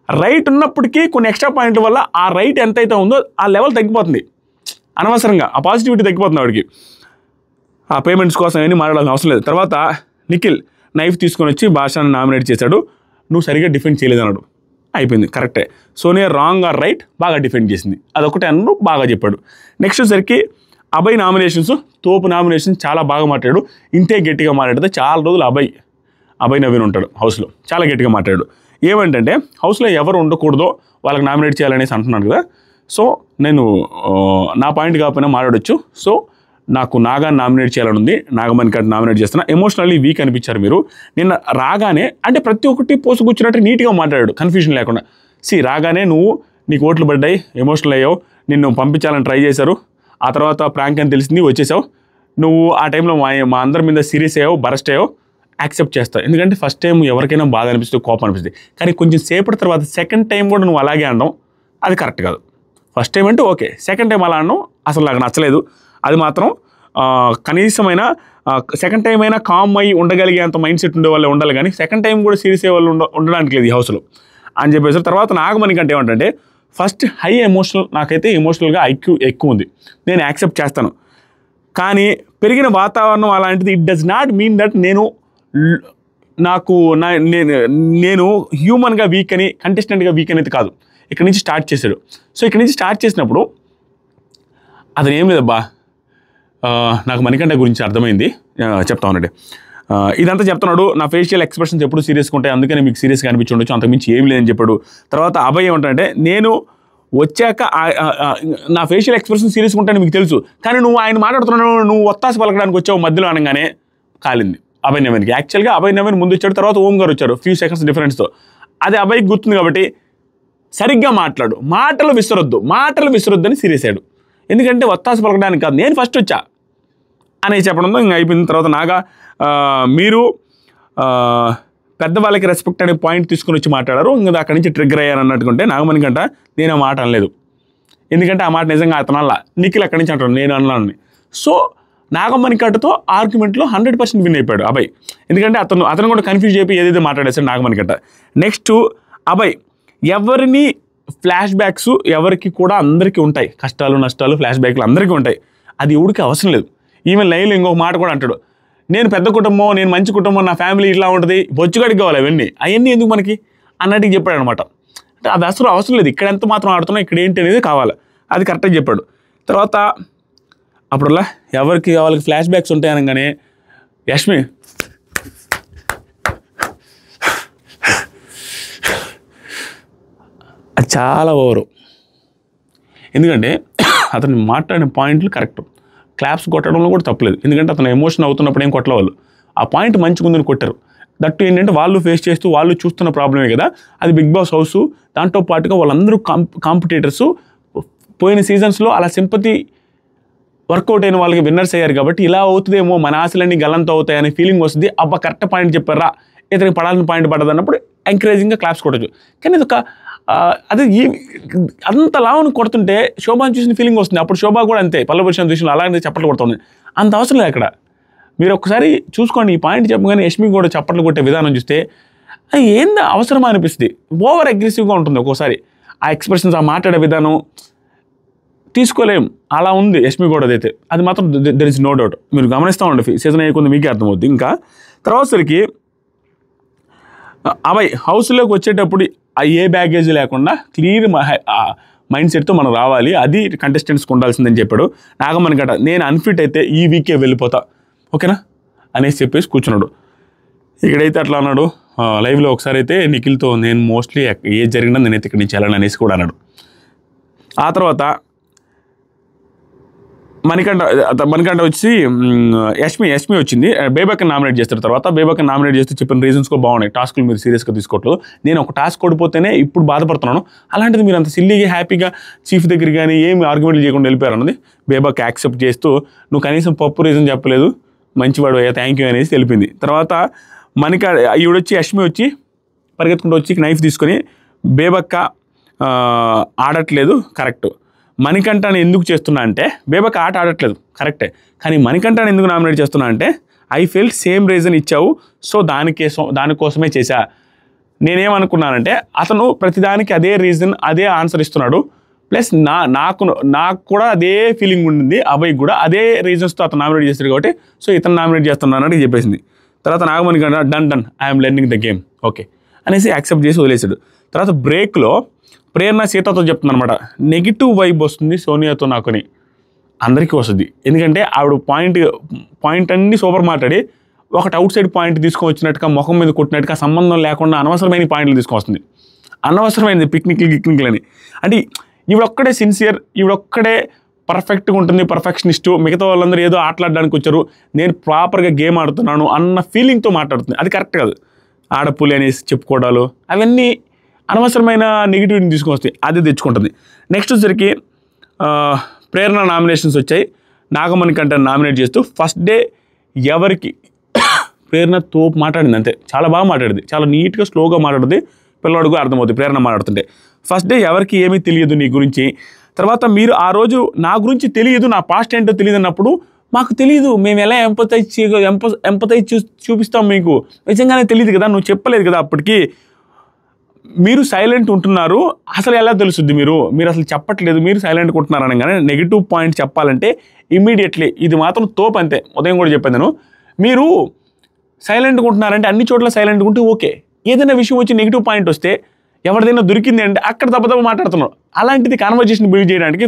రైట్ ఉన్నప్పటికీ కొన్ని ఎక్స్ట్రా పాయింట్ల వల్ల ఆ రైట్ ఎంతైతే ఉందో ఆ లెవెల్ తగ్గిపోతుంది అనవసరంగా, ఆ పాజిటివిటీ తగ్గిపోతుంది ఆవిడకి. ఆ పేమెంట్స్ కోసం ఏమీ మాట్లాడాల్సిన అవసరం లేదు. తర్వాత నిఖిల్ నైఫ్ తీసుకొని వచ్చి భాషను నామినేట్ చేశాడు, నువ్వు సరిగ్గా డిఫెండ్ చేయలేదన్నాడు, అయిపోయింది కరెక్టే. సోనియా రాంగ్ ఆర్ రైట్ బాగా డిఫెండ్ చేసింది, అదొకటే అన్నాడు, బాగా చెప్పాడు. నెక్స్ట్ వచ్చేసరికి అభయ్ నామినేషన్స్, తోపు నామినేషన్స్ చాలా బాగా మాట్లాడాడు. ఇంతే గట్టిగా మాట్లాడితే చాలా రోజులు అభయ్ నవీన్ ఉంటాడు హౌస్లో, చాలా గట్టిగా మాట్లాడాడు. ఏమంటే హౌస్లో ఎవరు ఉండకూడదో వాళ్ళకి నామినేట్ చేయాలనేసి అంటున్నాను కదా. సో నేను నా పాయింట్ కాకపోయినా మాట్లాడొచ్చు. సో నాకు నాగాన్ని నామినేట్ చేయాలని ఉంది, నాగమణికంట నామినేట్ చేస్తున్నా. ఎమోషనల్లీ వీక్ అనిపించారు మీరు. నిన్న రాగానే అంటే ప్రతి ఒక్కటి పోసుకొచ్చినట్టు నీట్గా మాట్లాడాడు, కన్ఫ్యూజన్ లేకుండా. రాగానే నీకు ఓట్లు పడ్డాయి, ఎమోషనల్ అయ్యావు, నిన్ను పంపించాలని ట్రై చేశారు, ఆ తర్వాత ప్రాంక్ అని తెలిసింది వచ్చేసావు, నువ్వు ఆ టైంలో మా అందరి మీద సీరియస్ అయ్యావు, బరస్ట్ అయ్యావు, యాక్సెప్ట్ చేస్తావు. ఎందుకంటే ఫస్ట్ టైం ఎవరికైనా బాధ అనిపిస్తుంది, కోపం అనిపిస్తుంది. కానీ కొంచెం సేపటి తర్వాత సెకండ్ టైం కూడా నువ్వు అలాగే అనడం అది కరెక్ట్ కాదు. ఫస్ట్ టైం అంటే ఓకే, సెకండ్ టైం అలా అనడం అసలు నాకు నచ్చలేదు. అది మాత్రం కనీసమైన సెకండ్ టైం అయినా కామ్ అయ్యి ఉండగలిగేంత మైండ్ సెట్ ఉండే వాళ్ళు ఉండాలి, కానీ సెకండ్ టైం కూడా సీరియస్ అయ్యే వాళ్ళు ఉండడానికి లేదు ఈ హౌస్లో అని చెప్పేసి. తర్వాత నాగమణికంటే ఏమంటే ఫస్ట్ హై ఎమోషనల్, నాకైతే ఎమోషనల్గా ఐక్యూ ఎక్కువ ఉంది, నేను యాక్సెప్ట్ చేస్తాను. కానీ పెరిగిన వాతావరణం అలాంటిది, it does not mean that నేను హ్యూమన్గా వీక్ అని, కంటెస్టెంట్గా వీక్ అనేది కాదు. ఇక్కడ నుంచి స్టార్ట్ చేశాడు. సో ఇక్కడ నుంచి స్టార్ట్ చేసినప్పుడు అతను ఏం లేదబ్బా, నాకు మణికంఠ గురించి అర్థమైంది, చెప్తా ఉన్నాడు. ఇదంతా చెప్తున్నాడు, నా ఫేషియల్ ఎక్స్ప్రెషన్స్ ఎప్పుడు సీరియస్గా ఉంటాయి, అందుకని మీకు సీరియస్గా అనిపించి ఉండొచ్చు, అంతకుమించి ఏం లేదని చెప్పాడు. తర్వాత అభయ్ ఏమంటాడంటే నేను వచ్చాక నా ఫేషియల్ ఎక్స్ప్రెషన్ సీరియస్గా ఉంటాయని మీకు తెలుసు, కానీ నువ్వు ఆయన మాట్లాడుతున్నావు, నువ్వు ఒత్తాసి పలకడానికి వచ్చావు మధ్యలో అనగానే కాలింది అభయ్ నవీన్కి. యాక్చువల్గా అభయ్ నవీన్ ముందు వచ్చాడు, తర్వాత ఓం గారు వచ్చారు ఫ్యూ సెకండ్స్ డిఫరెన్స్తో. అది అభయ్కి గుర్తుంది కాబట్టి సరిగ్గా మాట్లాడు, మాటలు విసరొద్దు అని సీరియస్ అయ్యాడు. ఎందుకంటే ఒత్తాసి పలకడానికి కాదు, నేను ఫస్ట్ వచ్చా అని చెప్పడంతో ఇంకా అయిపోయిన. తర్వాత నాగా మీరు పెద్దవాళ్ళకి రెస్పెక్ట్ అనే పాయింట్ తీసుకుని వచ్చి మాట్లాడారు, ఇంకా అక్కడి నుంచి ట్రిగ్గర్ అయ్యారు అన్నట్టుకుంటే నాగమణికంట నేను ఆ మాట అనలేదు, ఎందుకంటే ఆ మాట నిజంగా అతను అలా, నిఖిల్ అక్కడి నుంచి అంటాడు నేను అన్నాను. సో నాగమణికంటతో ఆర్గ్యుమెంట్లో 100% విన్ అయిపోయాడు అభయ్, ఎందుకంటే అతను కూడా కన్ఫ్యూజ్ అయిపోయి ఏదైతే మాట్లాడేసాడు నాగమణికంట. నెక్స్ట్ అభయ్, ఎవరిని ఫ్లాష్ బ్యాక్స్ ఎవరికి కూడా అందరికీ ఉంటాయి, కష్టాలు నష్టాలు ఫ్లాష్ బ్యాక్లు అందరికీ ఉంటాయి, అది ఎవరికి అవసరం లేదు. ఈవెన్ లైవ్లో ఇంకొక మాట కూడా అంటాడు, నేను పెద్ద కుటుంబం, నేను మంచి కుటుంబం, నా ఫ్యామిలీ ఇట్లా ఉంటుంది, బొచ్చుగడికి కావాలి అవన్నీ ఎందుకు మనకి అన్నట్టుగా చెప్పాడు అనమాట. అంటే అది అసలు అవసరం లేదు, ఇక్కడ ఎంత మాత్రం ఆడుతున్నా ఇక్కడ ఏంటి అనేది కావాలి, అది కరెక్ట్గా చెప్పాడు. తర్వాత అప్పుడల్లా ఎవరికి వాళ్ళకి ఫ్లాష్ బ్యాక్స్ ఉంటాయి అనగానే యష్మి అది చాలా ఓవరు. ఎందుకంటే అతను మాట్లాడిన పాయింట్లు కరెక్ట్, క్లాప్స్ కొట్టడంలో కూడా తప్పలేదు. ఎందుకంటే అతను ఎమోషన్ అవుతున్నప్పుడు ఏం కొట్టలేవాళ్ళు, ఆ పాయింట్ మంచిగా ఉందని కొట్టారు. దట్టు ఏంటంటే వాళ్ళు ఫేస్ చేస్తూ వాళ్ళు చూస్తున్న ప్రాబ్లమే కదా అది, బిగ్ బాస్ హౌస్. దాంతో పాటుగా వాళ్ళందరూ కాంపిటేటర్స్ పోయిన సీజన్స్లో అలా సింపతి వర్కౌట్ అయిన వాళ్ళకి విన్నర్స్ అయ్యారు కాబట్టి ఇలా అవుతుందేమో, మన ఆశలన్నీ గల్లంతో అవుతాయనే ఫీలింగ్ వస్తుంది. అబ్బా కరెక్ట్ పాయింట్ చెప్పారా, ఇతనికి పడాల్సిన పాయింట్ పడదు అన్నప్పుడు ఎంకరేజింగ్గా క్లాప్స్ కొట్టచ్చు. కానీ ఇది ఒక అదే అంత లావును కొడుతుంటే శోభాని చూసిన ఫీలింగ్ వస్తుంది. అప్పుడు శోభా కూడా అంతే పల్లవి ప్రశాంత్ విషయంలో అలాగే చప్పట్లు కొడుతుంది. అంత అవసరం లేదు అక్కడ. మీరు ఒకసారి చూసుకోండి, ఈ పాయింట్ చెప్పగానే యష్మి కూడా చప్పట్లు కొట్టే విధానం చూస్తే అది ఏందా అవసరమా అనిపిస్తుంది. ఓవర్ అగ్రెసివ్గా ఉంటుంది ఒక్కోసారి ఆ ఎక్స్ప్రెషన్స్, ఆ మాట్లాడే విధానం తీసుకోలేం, అలా ఉంది యష్మి కూడా. అదైతే అది మాత్రం దెర్ ఇస్ నో డౌట్. మీరు గమనిస్తూ ఉండండి, సీజన్ అయ్యే మీకే అర్థమవుద్ది. ఇంకా తర్వాత సరికి అబ్బాయి హౌస్లోకి వచ్చేటప్పుడు ఏ బ్యాగేజ్ లేకుండా క్లియర్ మైండ్ సెట్తో మనం రావాలి, అది కంటెస్టెంట్స్కి ఉండాల్సిందని చెప్పాడు. నాగమణి గట నేను అన్ఫిట్ అయితే ఈ వీకే వెళ్ళిపోతా ఓకేనా అనేసి చెప్పేసి కూర్చున్నాడు. ఇక్కడైతే అట్లా అన్నాడు. లైవ్లో ఒకసారి అయితే నిఖిల్తో నేను మోస్ట్లీ ఏది జరిగినా నేనైతే ఇక్కడ నుంచి వెళ్ళాను అనేసి కూడా అన్నాడు. ఆ తర్వాత మణికంఠ వచ్చి యష్మి వచ్చింది, బేబక్కని నామినేట్ చేస్తారు. తర్వాత బేబక్కని నామినేట్ చేస్తే చెప్పిన రీజన్స్ కూడా బాగున్నాయి. టాస్క్లు మీరు సీరియస్గా తీసుకోవట్లేదు, నేను ఒక టాస్క్ ఓడిపోతేనే ఇప్పుడు బాధపడుతున్నాను, అలాంటిది మీరు అంత సిల్లీగా హ్యాపీగా చీఫ్ దగ్గర కానీ ఏమి ఆర్గ్యుమెంట్లు చేయకుండా వెళ్ళిపోయారు అన్నది బేబక్క యాక్సెప్ట్ చేస్తూ, నువ్వు కనీసం పప్పు రీజన్ చెప్పలేదు, మంచివాడు అయ్యా, థ్యాంక్ యూ అనేసి తెలిపింది. తర్వాత ఈవిడొచ్చి యష్మి వచ్చి పరిగెత్తుకుంటూ వచ్చి నైఫ్ తీసుకొని బేబక్క ఆడట్లేదు కరెక్ట్, మణికంఠని ఎందుకు చేస్తున్నా అంటే బేబక్క ఆట ఆడట్లేదు కరెక్టే, కానీ మణికంఠని ఎందుకు నామినేట్ చేస్తున్నా అంటే ఐ ఫెల్ట్ సేమ్ రీజన్ ఇచ్చావు, సో దానికోసమే చేశా. నేనేమనుకున్నానంటే అతను ప్రతిదానికి అదే రీజన్ అదే ఆన్సర్ ఇస్తున్నాడు, ప్లస్ నాకు కూడా అదే ఫీలింగ్ ఉండింది, అబ్బాయికి కూడా అదే రీజన్స్తో అతను నామినేట్ చేస్తాడు కాబట్టి సో ఇతను నామినేట్ చేస్తున్నాను అని చెప్పేసింది. తర్వాత Nagamanikantha done I'm learning the game okay అనేసి యాక్సెప్ట్ చేసి వదిలేసాడు. తర్వాత బ్రేక్లో ప్రేరణ సీతతో చెప్తుంది అనమాట, నెగిటివ్ వైబ్ వస్తుంది సోనియాతో నాకుని, అందరికీ వస్తుంది. ఎందుకంటే ఆవిడ పాయింట్ అన్నీ సూపర్ మాట్లాడి ఒకటి అవుట్ సైడ్ పాయింట్ తీసుకొని వచ్చినట్టుగా ముఖం మీద కొట్టినట్టుగా సంబంధం లేకుండా అనవసరమైన పాయింట్లు తీసుకొస్తుంది, అనవసరమైనది పిక్నిక్లు అని. అంటే ఈవిడొక్కడే సిన్సియర్, ఈవిడొక్కడే పర్ఫెక్ట్గా ఉంటుంది, పర్ఫెక్షనిస్టు, మిగతా వాళ్ళందరూ ఏదో ఆటలాడడానికి వచ్చారు, నేను ప్రాపర్గా గేమ్ ఆడుతున్నాను అన్న ఫీలింగ్తో మాట్లాడుతుంది. అది కరెక్ట్ కాదు. ఆడపులి అనేసి చెప్పుకోవడాలు అవన్నీ అనవసరమైన నెగిటివిటీని తీసుకొని వస్తాయి, అది తెచ్చుకుంటుంది. నెక్స్ట్ వచ్చరికి ప్రేరణ నామినేషన్స్ వచ్చాయి. నాగమణికంఠని నామినేట్ చేస్తూ ఫస్ట్ డే ఎవరికి ప్రేరణ తోపు మాట్లాడింది, అంతే చాలా బాగా మాట్లాడింది, చాలా నీట్గా స్లోగా మాట్లాడుతుంది, పిల్లవాడికి అర్థమవుతుంది ప్రేరణ మాట్లాడుతుంటే. ఫస్ట్ డే ఎవరికి ఏమీ తెలియదు నీ గురించి, తర్వాత మీరు ఆ రోజు నా గురించి తెలియదు, నా పాస్ట్ ఏంటో తెలియదు అన్నప్పుడు మాకు తెలియదు, మేము ఎలా ఎంపతైజ్ చూపిస్తాం, మీకు నిజంగానే తెలియదు కదా, నువ్వు చెప్పలేదు కదా, అప్పటికి మీరు సైలెంట్ ఉంటున్నారు, అసలు ఎలా తెలుస్తుంది, మీరు అసలు చెప్పట్లేదు, మీరు సైలెంట్గా ఉంటున్నారు అనగానే నెగిటివ్ పాయింట్ చెప్పాలంటే ఇమ్మీడియట్లీ ఇది మాత్రం తోపు, అంతే. ఉదయం కూడా చెప్పాను నేను, మీరు సైలెంట్గా ఉంటున్నారంటే అన్ని చోట్ల సైలెంట్గా ఉంటే ఓకే, ఏదైనా విషయం వచ్చి నెగిటివ్ పాయింట్ వస్తే ఎవరిదైనా దొరికింది అంటే అక్కడ దెబ్బ మాట్లాడుతున్నారు. అలాంటిది కన్వర్జేషన్ బిల్డ్ చేయడానికి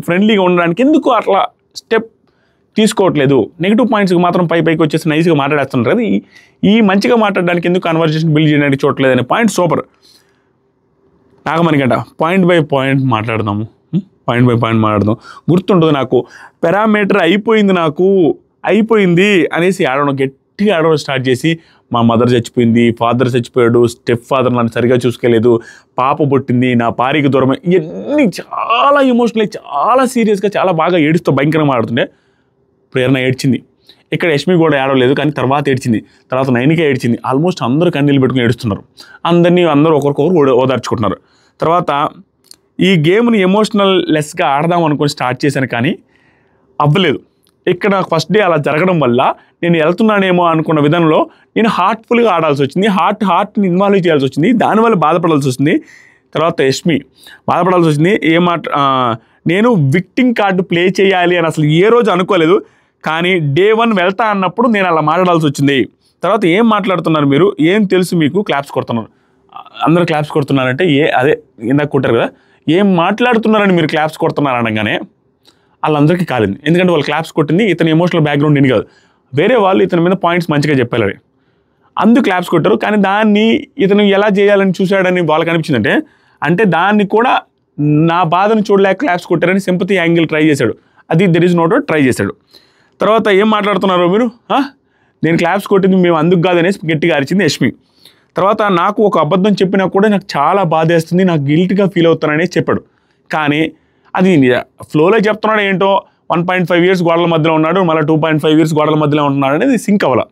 ఫ్రెండ్లీగా ఉండడానికి ఎందుకు అట్లా స్టెప్ తీసుకోవట్లేదు, నెగిటివ్ పాయింట్స్కి మాత్రం పైకి వచ్చేసి నైస్గా మాట్లాడేస్తున్నారు కదా, ఈ మంచిగా మాట్లాడడానికి ఎందుకు కన్వర్జేషన్ బిల్డ్ చేయడానికి చూడట్లేదు అనే point super. Nagamanikanta point by point మాట్లాడదాము, గుర్తుంటుంది నాకు, పారామీటర్ అయిపోయింది అనేసి గట్టిగా ఆడడం స్టార్ట్ చేసి, మా మదర్ చచ్చిపోయింది, ఫాదర్ చచ్చిపోయాడు, స్టెప్ ఫాదర్ నన్ను సరిగా చూసుకోలేదు, పాప పుట్టింది, నా పారికి దూరం, ఇవన్నీ చాలా ఎమోషనల్, చాలా సీరియస్గా చాలా బాగా ఏడుస్తూ భయంకరంగా మాట్లాడుతుండే. ప్రేరణ ఏడ్చింది, ఇక్కడ యష్మి కూడా ఏడవలేదు కానీ తర్వాత ఏడ్చింది, తర్వాత నైనిక ఏడ్చింది, ఆల్మోస్ట్ అందరూ కన్నీళ్ళు పెట్టుకుని ఏడుస్తున్నారు, అందరూ ఒకరికొకరు ఓదార్చుకుంటున్నారు. తర్వాత ఈ గేమ్ని ఎమోషనల్ లెస్గా ఆడదాం అనుకొని స్టార్ట్ చేశాను కానీ అవ్వలేదు. ఇక్కడ ఫస్ట్ డే అలా జరగడం వల్ల నేను వెళ్తున్నానేమో అనుకున్న విధానంలో నేను హార్ట్ఫుల్గా ఆడాల్సి వచ్చింది, హార్ట్ని ఇన్వాల్వ్ చేయాల్సి వచ్చింది, దానివల్ల బాధపడాల్సి వస్తుంది. తర్వాత యష్మి బాధపడాల్సి వచ్చింది, నేను విక్టింగ్ కార్డు ప్లే చేయాలి అని అసలు ఏ రోజు అనుకోలేదు, కానీ డే 1 వెళ్తా అన్నప్పుడు నేను అలా మాట్లాడాల్సి వచ్చింది. తర్వాత ఏం మాట్లాడుతున్నారు మీరు, ఏం తెలుసు మీకు, క్లాప్స్ కొడుతున్నారు, అందరూ క్లాప్స్ కొడుతున్నారంటే అదే ఇందాక కొట్టారు కదా, ఏం మాట్లాడుతున్నారని మీరు క్లాప్స్ కొడుతున్నారు అనగానే వాళ్ళందరికీ కాలింది. ఎందుకంటే వాళ్ళు క్లాప్స్ కొట్టింది ఇతని ఎమోషనల్ బ్యాక్గ్రౌండ్ ఇని కాదు, వేరే వాళ్ళు ఇతని మీద పాయింట్స్ మంచిగా చెప్పారు, అందుకు క్లాప్స్ కొట్టారు. కానీ దాన్ని ఇతను ఎలా చేయాలని చూశాడని వాళ్ళకి అనిపించిందంటే, అంటే దాన్ని కూడా నా బాధను చూడలేక క్లాప్స్ కొట్టారని సింపతి యాంగిల్ ట్రై చేశాడు. అది there is no doubt try చేశాడు. తర్వాత ఏం మాట్లాడుతున్నారో మీరు, నేను క్లాప్స్ కొట్టింది మేము అందుకు కాదనేసి గట్టిగా అరిచింది యష్మి. తర్వాత నాకు ఒక అబద్ధం చెప్పినా కూడా నాకు చాలా బాధేస్తుంది, నాకు గిల్ట్గా ఫీల్ అవుతాననేసి చెప్పాడు. కానీ అది ఫ్లోలో చెప్తున్నాడు ఏంటో, 1.5 years గోడల మధ్యలో ఉన్నాడు, మళ్ళీ 2.5 years గోడల మధ్యలో ఉంటున్నాడు అనేది సింక్ అవ్వాల.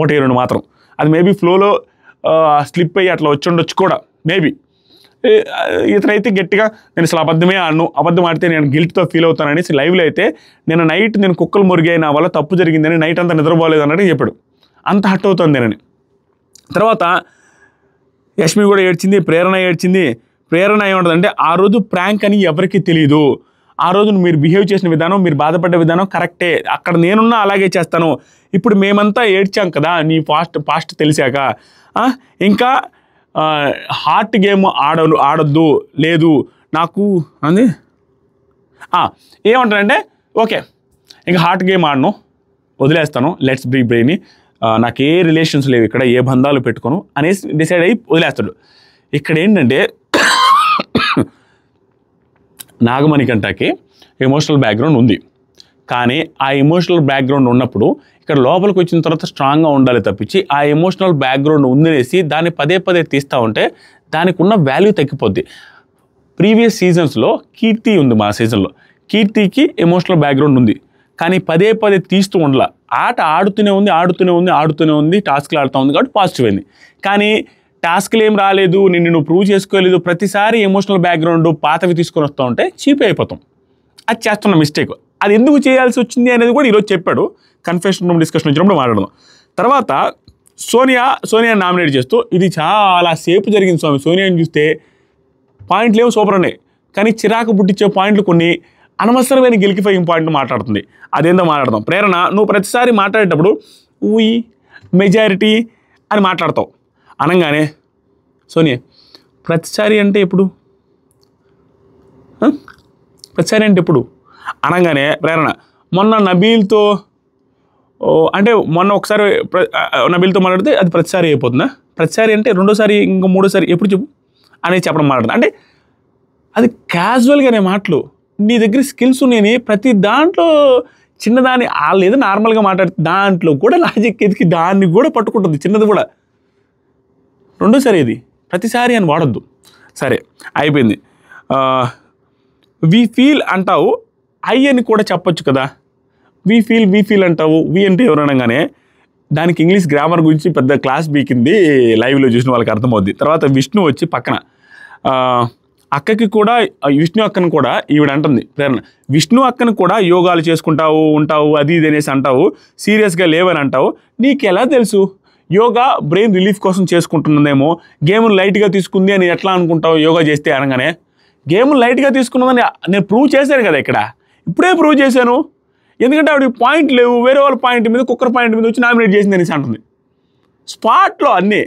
1-2 మాత్రం అది మేబీ ఫ్లోలో స్లిప్ అయ్యి అట్లా వచ్చి ఉండొచ్చు కూడా మేబీ. ఇతనైతే గట్టిగా నేను అసలు అబద్ధం ఆడితే నేను గిల్ట్తో ఫీల్ అవుతాననేసి లైవ్లో అయితే నేను కుక్కలు మురిగాయి, నా వల్ల తప్పు జరిగిందని నైట్ అంతా నిద్రపోలేదు అన్నట్టు చెప్పాడు. అంత హట్ అవుతుంది నేనని. తర్వాత యష్మి కూడా ఏడ్చింది, ప్రేరణ ఏడ్చింది. ప్రేరణ ఏమంటుందంటే, ఆ రోజు ప్రాంక్ అని ఎవరికీ తెలియదు, ఆ రోజు మీరు బిహేవ్ చేసిన విధానం, మీరు బాధపడ్డ విధానం కరెక్టే, అక్కడ నేనున్నా అలాగే చేస్తాను, ఇప్పుడు మేమంతా ఏడ్చాం కదా నీ పాస్ట్ తెలిసాక, ఇంకా హార్ట్ గేమ్ ఆడొద్దు, లేదు నాకు అంది ఏమంటానంటే, ఓకే ఇంకా హార్ట్ గేమ్ ఆడను, వదిలేస్తాను, లెట్స్ బ్రీ బ్రెయిన్, నాకు ఏ రిలేషన్స్ లేవు ఇక్కడ, ఏ బంధాలు పెట్టుకోను అనేసి డిసైడ్ అయ్యి వదిలేస్తాడు. ఇక్కడ ఏంటంటే నాగమణికంటకి ఎమోషనల్ బ్యాక్గ్రౌండ్ ఉంది, కానీ ఆ ఎమోషనల్ బ్యాక్గ్రౌండ్ ఉన్నప్పుడు ఇక్కడ లోపలికి వచ్చిన తర్వాత స్ట్రాంగ్గా ఉండాలి తప్పించి, ఆ ఎమోషనల్ బ్యాక్గ్రౌండ్ ఉందనేసి దాన్ని పదే తీస్తూ ఉంటే దానికి ఉన్న వాల్యూ తగ్గిపోద్ది. ప్రీవియస్ సీజన్స్లో కీర్తి ఉంది, మా సీజన్లో కీర్తికి ఎమోషనల్ బ్యాక్గ్రౌండ్ ఉంది, కానీ పదే తీస్తూ ఉండాల. ఆట ఆడుతూనే ఉంది, టాస్క్లు ఆడుతూ ఉంది కాబట్టి పాజిటివ్ అయింది. కానీ టాస్క్లు ఏం రాలేదు, నువ్వు ప్రూవ్ చేసుకోలేదు, ప్రతిసారి ఎమోషనల్ బ్యాక్గ్రౌండ్ పాతవి తీసుకొని వస్తూ ఉంటే చీప్ అయిపోతాం. అది చేస్తున్న మిస్టేక్. అది ఎందుకు చేయాల్సి వచ్చింది అనేది కూడా ఈరోజు చెప్పాడు, కన్ఫెషన్ రూమ్ డిస్కషన్ వచ్చినప్పుడు మాట్లాడదాం. తర్వాత సోనియా నామినేట్ చేస్తూ, ఇది చాలా సేపు జరిగింది స్వామి, సోనియాని చూస్తే పాయింట్లు ఏమో సూపర్ ఉన్నాయి, కానీ చిరాకు పుట్టించే పాయింట్లు కొన్ని అనవసరమైన గెలికిఫైయింగ్ పాయింట్లు మాట్లాడుతుంది. అదేందో మాట్లాడదాం. ప్రేరణ, నువ్వు ప్రతిసారి మాట్లాడేటప్పుడు మెజారిటీ అని మాట్లాడతావు అనగానే, సోనియా ప్రతిసారి అంటే ఎప్పుడు అనగానే ప్రేరణ, మొన్న నబీల్తో అంటే మొన్న ఒకసారి నబీల్తో మాట్లాడితే అది ప్రతిసారి అయిపోతుందా, ప్రతిసారి అంటే రెండోసారి ఇంకా మూడోసారి ఎప్పుడు చెప్పు అనేది చెప్పడం మాట్లాడుతుంది. అంటే అది క్యాజువల్గానే మాటలు, నీ దగ్గర స్కిల్స్ ఉన్నాయని ప్రతి దాంట్లో చిన్నదాన్ని వాళ్ళు ఏదో నార్మల్గా మాట్లాడితే దాంట్లో కూడా లాజిక్ ఎదికి దాన్ని కూడా పట్టుకుంటుంది, చిన్నది కూడా. రెండోసారి ఇది ప్రతిసారి అని వాడొద్దు. సరే అయిపోయింది. వి ఫీల్ అంటావు, ఐ అని కూడా చెప్పొచ్చు కదా. వి ఫీల్ అంటావు, వి అంటే ఎవరనగానే దానికి ఇంగ్లీష్ గ్రామర్ గురించి పెద్ద క్లాస్ బీకింది, లైవ్లో చూసిన వాళ్ళకి అర్థమవుద్ది. తర్వాత విష్ణు వచ్చి పక్కన అక్కకి కూడా, విష్ణు అక్కను కూడా ఈవిడ అంటుంది ప్రేరణ, విష్ణు అక్కను కూడా యోగాలు ఉంటావు అది ఇది అనేసి అంటావు, సీరియస్గా లేవని అంటావు, నీకు ఎలా తెలుసు యోగా బ్రెయిన్ రిలీఫ్ కోసం చేసుకుంటున్నదేమో, గేమ్ను లైట్గా తీసుకుంది అని ఎట్లా అనుకుంటావు యోగా చేస్తే అనగానే, గేమ్ను లైట్గా తీసుకున్నదని నేను ప్రూవ్ చేశాను కదా, ఇప్పుడే ప్రూవ్ చేశాను, ఎందుకంటే ఆవిడ పాయింట్ లేవు, వేరే వాళ్ళ పాయింట్ మీద కుక్కర్ పాయింట్ మీద వచ్చి నామినేట్ చేసింది అనేసి అంటుంది స్పాట్లో అన్నీ.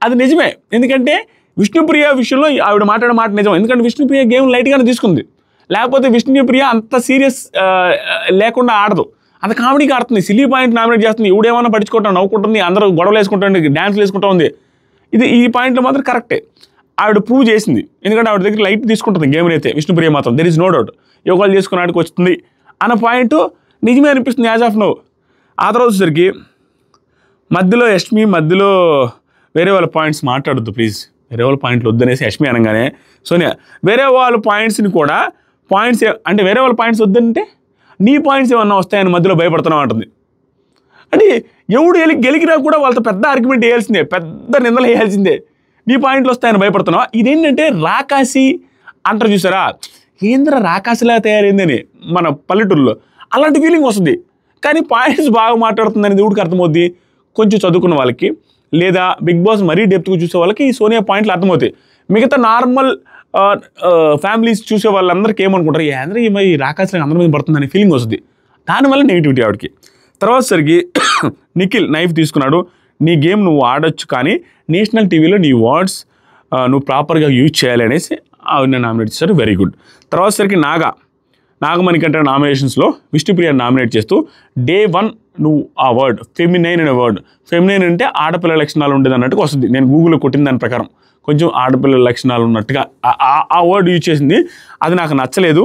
అది నిజమే, ఎందుకంటే విష్ణుప్రియ విషయంలో ఆవిడ మాట్లాడే మాట నిజం, ఎందుకంటే విష్ణుప్రియ గేమ్ లైట్గానే తీసుకుంది, లేకపోతే విష్ణుప్రియ అంత సీరియస్ లేకుండా ఆడదు, అంత కామెడీగా ఆడుతుంది, సిల్లీ పాయింట్ నామినేట్ చేస్తుంది, ఇవిడేమన్నా పట్టించుకుంటాం, నవ్వుకుంటుంది, అందరూ గొడవలు వేసుకుంటుంది, డ్యాన్స్లు వేసుకుంటూ ఉంది. ఈ పాయింట్లో మాత్రం కరెక్టే, ఆవిడ ప్రూవ్ చేసింది, ఎందుకంటే ఆవిడ దగ్గర లైట్ తీసుకుంటుంది గేమ్ అయితే విష్ణుప్రియ మాత్రం, దెర్ ఈజ్ నో డౌట్, యోగాలు చేసుకుని ఆడికి వస్తుంది అన్న పాయింట్ నిజమే అనిపిస్తుంది యాజ్ ఆఫ్ నో. ఆ తర్వాత వచ్చేసరికి మధ్యలో యష్మి, మధ్యలో వేరే వాళ్ళ పాయింట్స్ మాట్లాడొద్దు ప్లీజ్, వేరే వాళ్ళ పాయింట్లు వద్దనేసి యష్మి అనగానే సోనియా, వేరే వాళ్ళ పాయింట్స్ని కూడా అంటే వేరే వాళ్ళ పాయింట్స్ వద్దంటే నీ పాయింట్స్ ఏమన్నా వస్తాయని మధ్యలో భయపడుతున్నావు అంటుంది. అంటే ఎవడు గెలికినా కూడా వాళ్ళతో పెద్ద ఆర్గ్యుమెంట్ వేయాల్సిందే, పెద్ద నిందలు వేయాల్సిందే, నీ పాయింట్లు వస్తాయని భయపడుతున్నావా. ఇదేంటంటే రాకాసి అంటారు చూసారా, ఏంద్ర రాకాసిలా తయారైందని మన పల్లెటూరులో, అలాంటి ఫీలింగ్ వస్తుంది. కానీ పాయింట్స్ బాగా మాట్లాడుతుందని దేవుడికి అర్థమవుద్ది, కొంచెం చదువుకున్న వాళ్ళకి లేదా బిగ్ బాస్ మరీ డెప్త్గా చూసే వాళ్ళకి ఈ సోనియా పాయింట్లు అర్థమవుతాయి. మిగతా నార్మల్ ఫ్యామిలీస్ చూసే వాళ్ళందరికీ ఏమనుకుంటారు, ఏంద్ర ఈ రాకాసిలా అందరి మీద పడుతుందని ఫీలింగ్ వస్తుంది, దానివల్ల నెగిటివిటీ ఆవిడకి. తర్వాత సరికి నిఖిల్ నైఫ్ తీసుకున్నాడు, నీ గేమ్ నువ్వు ఆడొచ్చు కానీ నేషనల్ టీవీలో నీ వర్డ్స్ నువ్వు ప్రాపర్గా యూజ్ చేయాలి అనేసి ఆవిడ నామినేట్ చేశారు, వెరీ గుడ్. తర్వాత సరికి నాగమణికంఠ నామినేషన్స్లో విష్ణుప్రియ నామినేట్ చేస్తూ Day 1 నువ్వు ఆ వర్డ్ ఫెమినైన్ అనే వర్డ్, ఫెమినైన్ అంటే ఆడపిల్ల లక్షణాలు ఉండేది అన్నట్టుగా వస్తుంది. నేను గూగుల్లో కొట్టిన దాని ప్రకారం కొంచెం ఆడపిల్ల లక్షణాలు ఉన్నట్టుగా ఆ వర్డ్ యూజ్ చేసింది. అది నాకు నచ్చలేదు.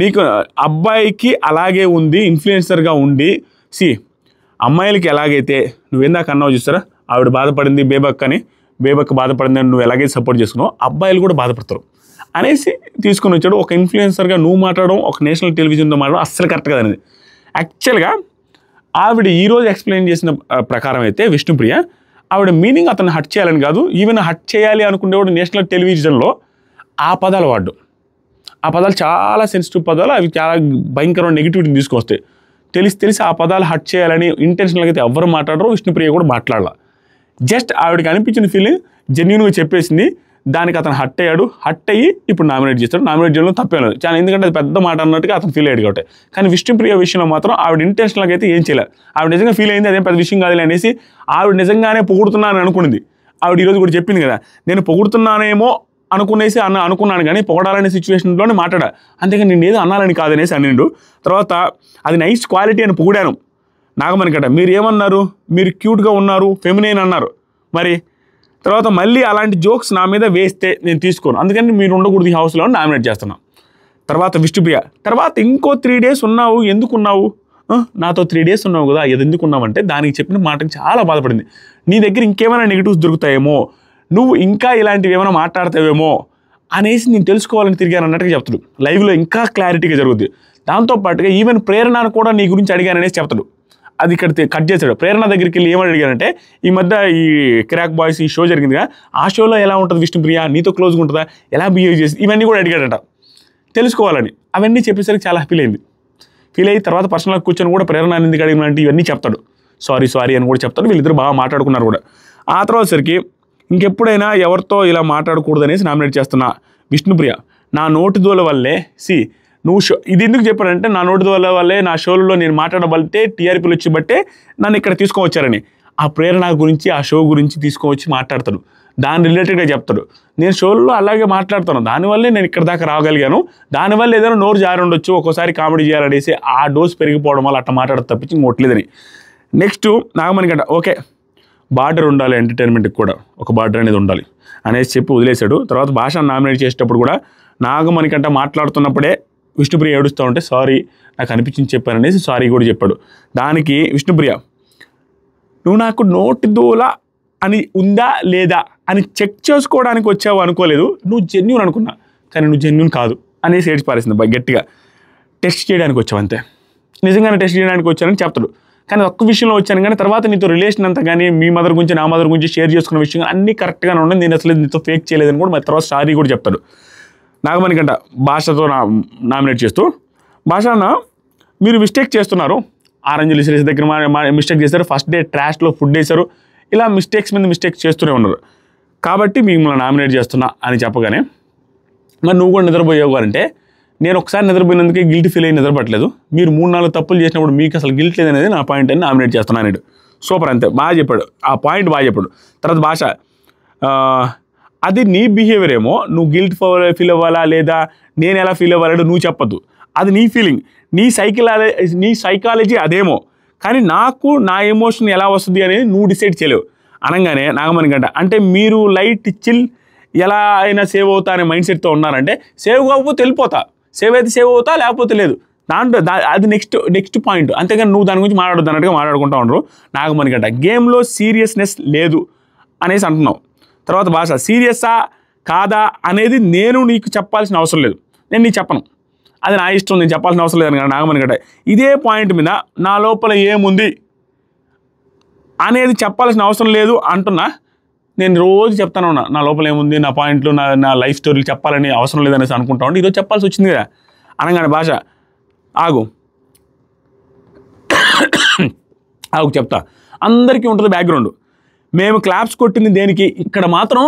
నీకు అబ్బాయికి అలాగే ఉంది, ఇన్ఫ్లుయెన్సర్గా ఉండి అమ్మాయిలకి ఎలాగైతే నువ్వేందాక అన్నావు చూస్తారా, ఆవిడ బాధపడింది బేబక్ బాధపడింది అని నువ్వు ఎలాగైతే సపోర్ట్ చేసుకున్నావు, అబ్బాయిలు కూడా బాధపడతారు అనేసి తీసుకొని వచ్చాడు. ఒక ఇన్ఫ్లుయెన్సర్గా నువ్వు మాట్లాడడం, ఒక నేషనల్ టెలివిజన్తో మాట్లాడడం అస్సలు కరెక్ట్ కదనేది. యాక్చువల్గా ఆవిడ ఈరోజు ఎక్స్ప్లెయిన్ చేసిన ప్రకారం అయితే విష్ణుప్రియ ఆవిడ మీనింగ్ అతన్ని హట్ చేయాలని కాదు, ఈవెన్ హట్ చేయాలి అనుకునేవాడు నేషనల్ టెలివిజన్లో ఆ పదాలు వాడు. ఆ పదాలు చాలా సెన్సిటివ్ పదాలు, అవి చాలా భయంకరమైన నెగిటివిటీని తీసుకొస్తాయి. తెలిసి ఆ పదాలు హట్ చేయాలని ఇంటెన్షనల్గా అయితే ఎవరు మాట్లాడరు, విష్ణుప్రియ కూడా మాట్లాడాల. జస్ట్ ఆవిడకి అనిపించిన ఫీలింగ్ జెన్యూన్గా చెప్పేసింది. దానికి అతను హట్ అయ్యి ఇప్పుడు నామినేట్ చేస్తాడు. నామినేట్ చేయడంలో తప్పేం లేదు చాలా, ఎందుకంటే అది పెద్ద మాట అన్నట్టుగా అతను ఫీల్ అయ్యాడు కాబట్టి. కానీ విష్ణుప్రియ విషయంలో మాత్రం ఆవిడ ఇంటెన్షనల్గా అయితే ఏం చేయలేదు. ఆవిడ నిజంగా ఫీల్ అయింది, అదేం పెద్ద విషయం కాదులే అనేసి ఆవిడ నిజంగానే పొగుడుతున్నాను అనుకున్నది. ఆవిడ ఈరోజు కూడా చెప్పింది కదా, నేను పొగుడుతున్నానేమో అనుకున్నాను కానీ పొగడాలనే సిచ్యువేషన్లోనే మాట్లాడా, అంతేకాని నేను ఏదో అనాలని కాదనేసి అనిండు. తర్వాత అది నైస్ క్వాలిటీ అని పొగిడాను. నాగమణికంఠ మీరు ఏమన్నారు, మీరు క్యూట్గా ఉన్నారు, ఫెమినైన్ అన్నారు. మరి తర్వాత మళ్ళీ అలాంటి జోక్స్ నా మీద వేస్తే నేను తీసుకోను, అందుకని మీరు ఉండకూడదు ఈ హౌస్లో నామినేట్ చేస్తున్నాను. తర్వాత విష్ణుప్రియ తర్వాత ఇంకో 3 days ఉన్నావు, ఎందుకున్నావు, నాతో 3 days ఉన్నావు కదా, అది ఎందుకున్నావు అంటే దానికి చెప్పిన మాటకి చాలా బాధపడింది. నీ దగ్గర ఇంకేమైనా నెగిటివ్స్ దొరుకుతాయేమో, నువ్వు ఇంకా ఇలాంటివి ఏమైనా మాట్లాడతావేమో అనేసి నేను తెలుసుకోవాలని తిరిగాను అన్నట్టుగా చెప్తాడు. లైవ్లో ఇంకా క్లారిటీగా జరుగుతుంది. దాంతోపాటుగా ఈవెన్ ప్రేరణను కూడా నీ గురించి అడిగాననేసి చెప్తాడు. అది ఇక్కడ కట్ చేశాడు. ప్రేరణ దగ్గరికి వెళ్ళి ఏమని అడిగానంటే, ఈ మధ్య ఈ క్రాక్ బాయ్స్ ఈ షో జరిగిందిగా, ఆ షోలో ఎలా ఉంటుంది విష్ణుప్రియ, నీతో క్లోజ్గా ఉంటుందా, ఎలా బిహేవ్ చేసి, ఇవన్నీ కూడా అడిగాడట తెలుసుకోవాలని. అవన్నీ చెప్పేసరికి చాలా ఫీల్ అయ్యి తర్వాత పర్సనల్గా కూర్చొని కూడా ప్రేరణ ఎందుకు అడిగినట్టు ఇవన్నీ చెప్తాడు. సారీ అని కూడా చెప్తాడు. వీళ్ళిద్దరు బాగా మాట్లాడుకున్నారు కూడా. ఆ తర్వాత సరికి ఇంకెప్పుడైనా ఎవరితో ఇలా మాట్లాడకూడదు అనేసి నామినేట్ చేస్తున్నా విష్ణుప్రియ. నా నోటి దోల వల్లే నువ్వు ఇది ఎందుకు చెప్పాడంటే, నా నోటి దోల వల్లే నా షోలలో నేను మాట్లాడబడితే టీఆర్పీలు వచ్చి బట్టే నన్ను ఇక్కడ తీసుకువచ్చారని. ఆ ప్రేరణ గురించి ఆ షో గురించి తీసుకువచ్చి మాట్లాడతాడు, దాని రిలేటెడ్గా చెప్తాడు. నేను షోల్లో అలాగే మాట్లాడుతాను, దానివల్లే నేను ఇక్కడ దాకా రాగలిగాను, దానివల్ల ఏదైనా నోరు జారి ఉండొచ్చు, ఒక్కోసారి కామెడీ చేయాలనేసి ఆ డోస్ పెరిగిపోవడం వల్ల అట్లా మాట్లాడదు తప్పించి ఇంకొట్లేదని. నెక్స్ట్ నాగమణికంఠ ఓకే బార్డర్ ఉండాలి, ఎంటర్టైన్మెంట్కి కూడా ఒక బార్డర్ అనేది ఉండాలి అనేసి చెప్పి వదిలేశాడు. తర్వాత భాష నామినేట్ చేసేటప్పుడు కూడా నాగమణికంఠ మాట్లాడుతున్నప్పుడే విష్ణుప్రియ ఏడుస్తూ ఉంటే సారీ నాకు అనిపించింది చెప్పాననేసి సారీ కూడా చెప్పాడు. దానికి విష్ణుప్రియ నువ్వు నాకు నోటి దూల అని ఉందా లేదా అని చెక్ చేసుకోవడానికి వచ్చావు అనుకోలేదు, నువ్వు జెన్యూన్ అనుకున్నా కానీ నువ్వు జెన్యూన్ కాదు అనేసి ఏడ్చి పారేసింది గట్టిగా. టెస్ట్ చేయడానికి వచ్చావు అంతే, నిజంగానే టెస్ట్ చేయడానికి వచ్చానని చెప్తాడు. కానీ ఒక్క విషయంలో వచ్చాను కానీ తర్వాత నీతో రిలేషన్ అంతా కానీ మీ మదర్ గురించి నా మదర్ గురించి షేర్ చేసుకున్న విషయం అన్నీ కరెక్ట్గానే ఉన్నాయి, నేను అసలు నీతో ఫేక్ చేయలేదని కూడా మరి తర్వాత సారీ కూడా చెప్తాడు. నాగమణికంఠ భాషతో నామినేట్ చేస్తూ, భాషన్న మీరు మిస్టేక్ చేస్తున్నారు, ఆరెంజ్ సిరీస్ దగ్గర మిస్టేక్ చేశారు, ఫస్ట్ డే ట్రాష్లో ఫుడ్ వేశారు, ఇలా మిస్టేక్స్ మీద మిస్టేక్స్ చేస్తూనే ఉన్నారు కాబట్టి మిమ్మల్ని నామినేట్ చేస్తున్నా అని చెప్పగానే, మరి నువ్వు కూడా నిద్రపోయావు అంటే నేను ఒకసారి నిద్రపోయినందుకే గిల్ట్ ఫీల్ అయ్యి నిద్రపట్టలేదు, మీరు 3-4 తప్పులు చేసినప్పుడు మీకు అసలు గిల్ట్ లేదనేది నా పాయింట్ అని నామినేట్ చేస్తున్నాను అన్నాడు. సూపర్, అంతే బాగా చెప్పాడు, ఆ పాయింట్ బాగా చెప్పాడు. తర్వాత భాష అది నీ బిహేవియర్ ఏమో, నువ్వు గిల్ట్ ఫీల్ అవ్వాలా లేదా నేను ఎలా ఫీల్ అవ్వాలంటే నువ్వు చెప్పద్దు, అది నీ ఫీలింగ్, నీ సైకాలజీ అదేమో, కానీ నాకు నా ఎమోషన్ ఎలా వస్తుంది అనేది నువ్వు డిసైడ్ చేయలేవు అనగానే నాగమణికంఠ అంటే మీరు లైట్ చిల్ ఎలా అయినా సేవ్ అవుతా అనే మైండ్ సెట్తో ఉన్నారంటే సేవ్ కాకపోతే వెళ్ళిపోతా, సేవ్ అయితే సేవ్ అవుతా లేకపోతే లేదు, దాంట్లో అది నెక్స్ట్ పాయింట్, అంతేగాని నువ్వు దాని గురించి మాట్లాడొద్దు అన్నట్టుగా మాట్లాడుకుంటూ ఉండరు. నాగమణికంఠ గేమ్లో సీరియస్నెస్ లేదు అనేసి అంటున్నావు. తర్వాత భాష సీరియస్సా కాదా అనేది నేను నీకు చెప్పాల్సిన అవసరం లేదు, నేను నీకు చెప్పను, అది నా ఇష్టం, నేను చెప్పాల్సిన అవసరం లేదని కదా నాగమణికంఠ. ఇదే పాయింట్ మీద నా లోపల ఏముంది అనేది చెప్పాల్సిన అవసరం లేదు అంటున్నా, నేను రోజు చెప్తాను ఉన్నా నా లోపల ఏముంది, నా పాయింట్లు, నా లైఫ్ స్టోరీలు చెప్పాలని అవసరం లేదనేసి అనుకుంటా ఉంటే ఈరోజు చెప్పాల్సి వచ్చింది కదా అనగానే భాష ఆగు చెప్తా, అందరికీ ఉంటుంది బ్యాక్గ్రౌండ్, మేము క్లాప్స్ కొట్టింది దేనికి, ఇక్కడ మాత్రం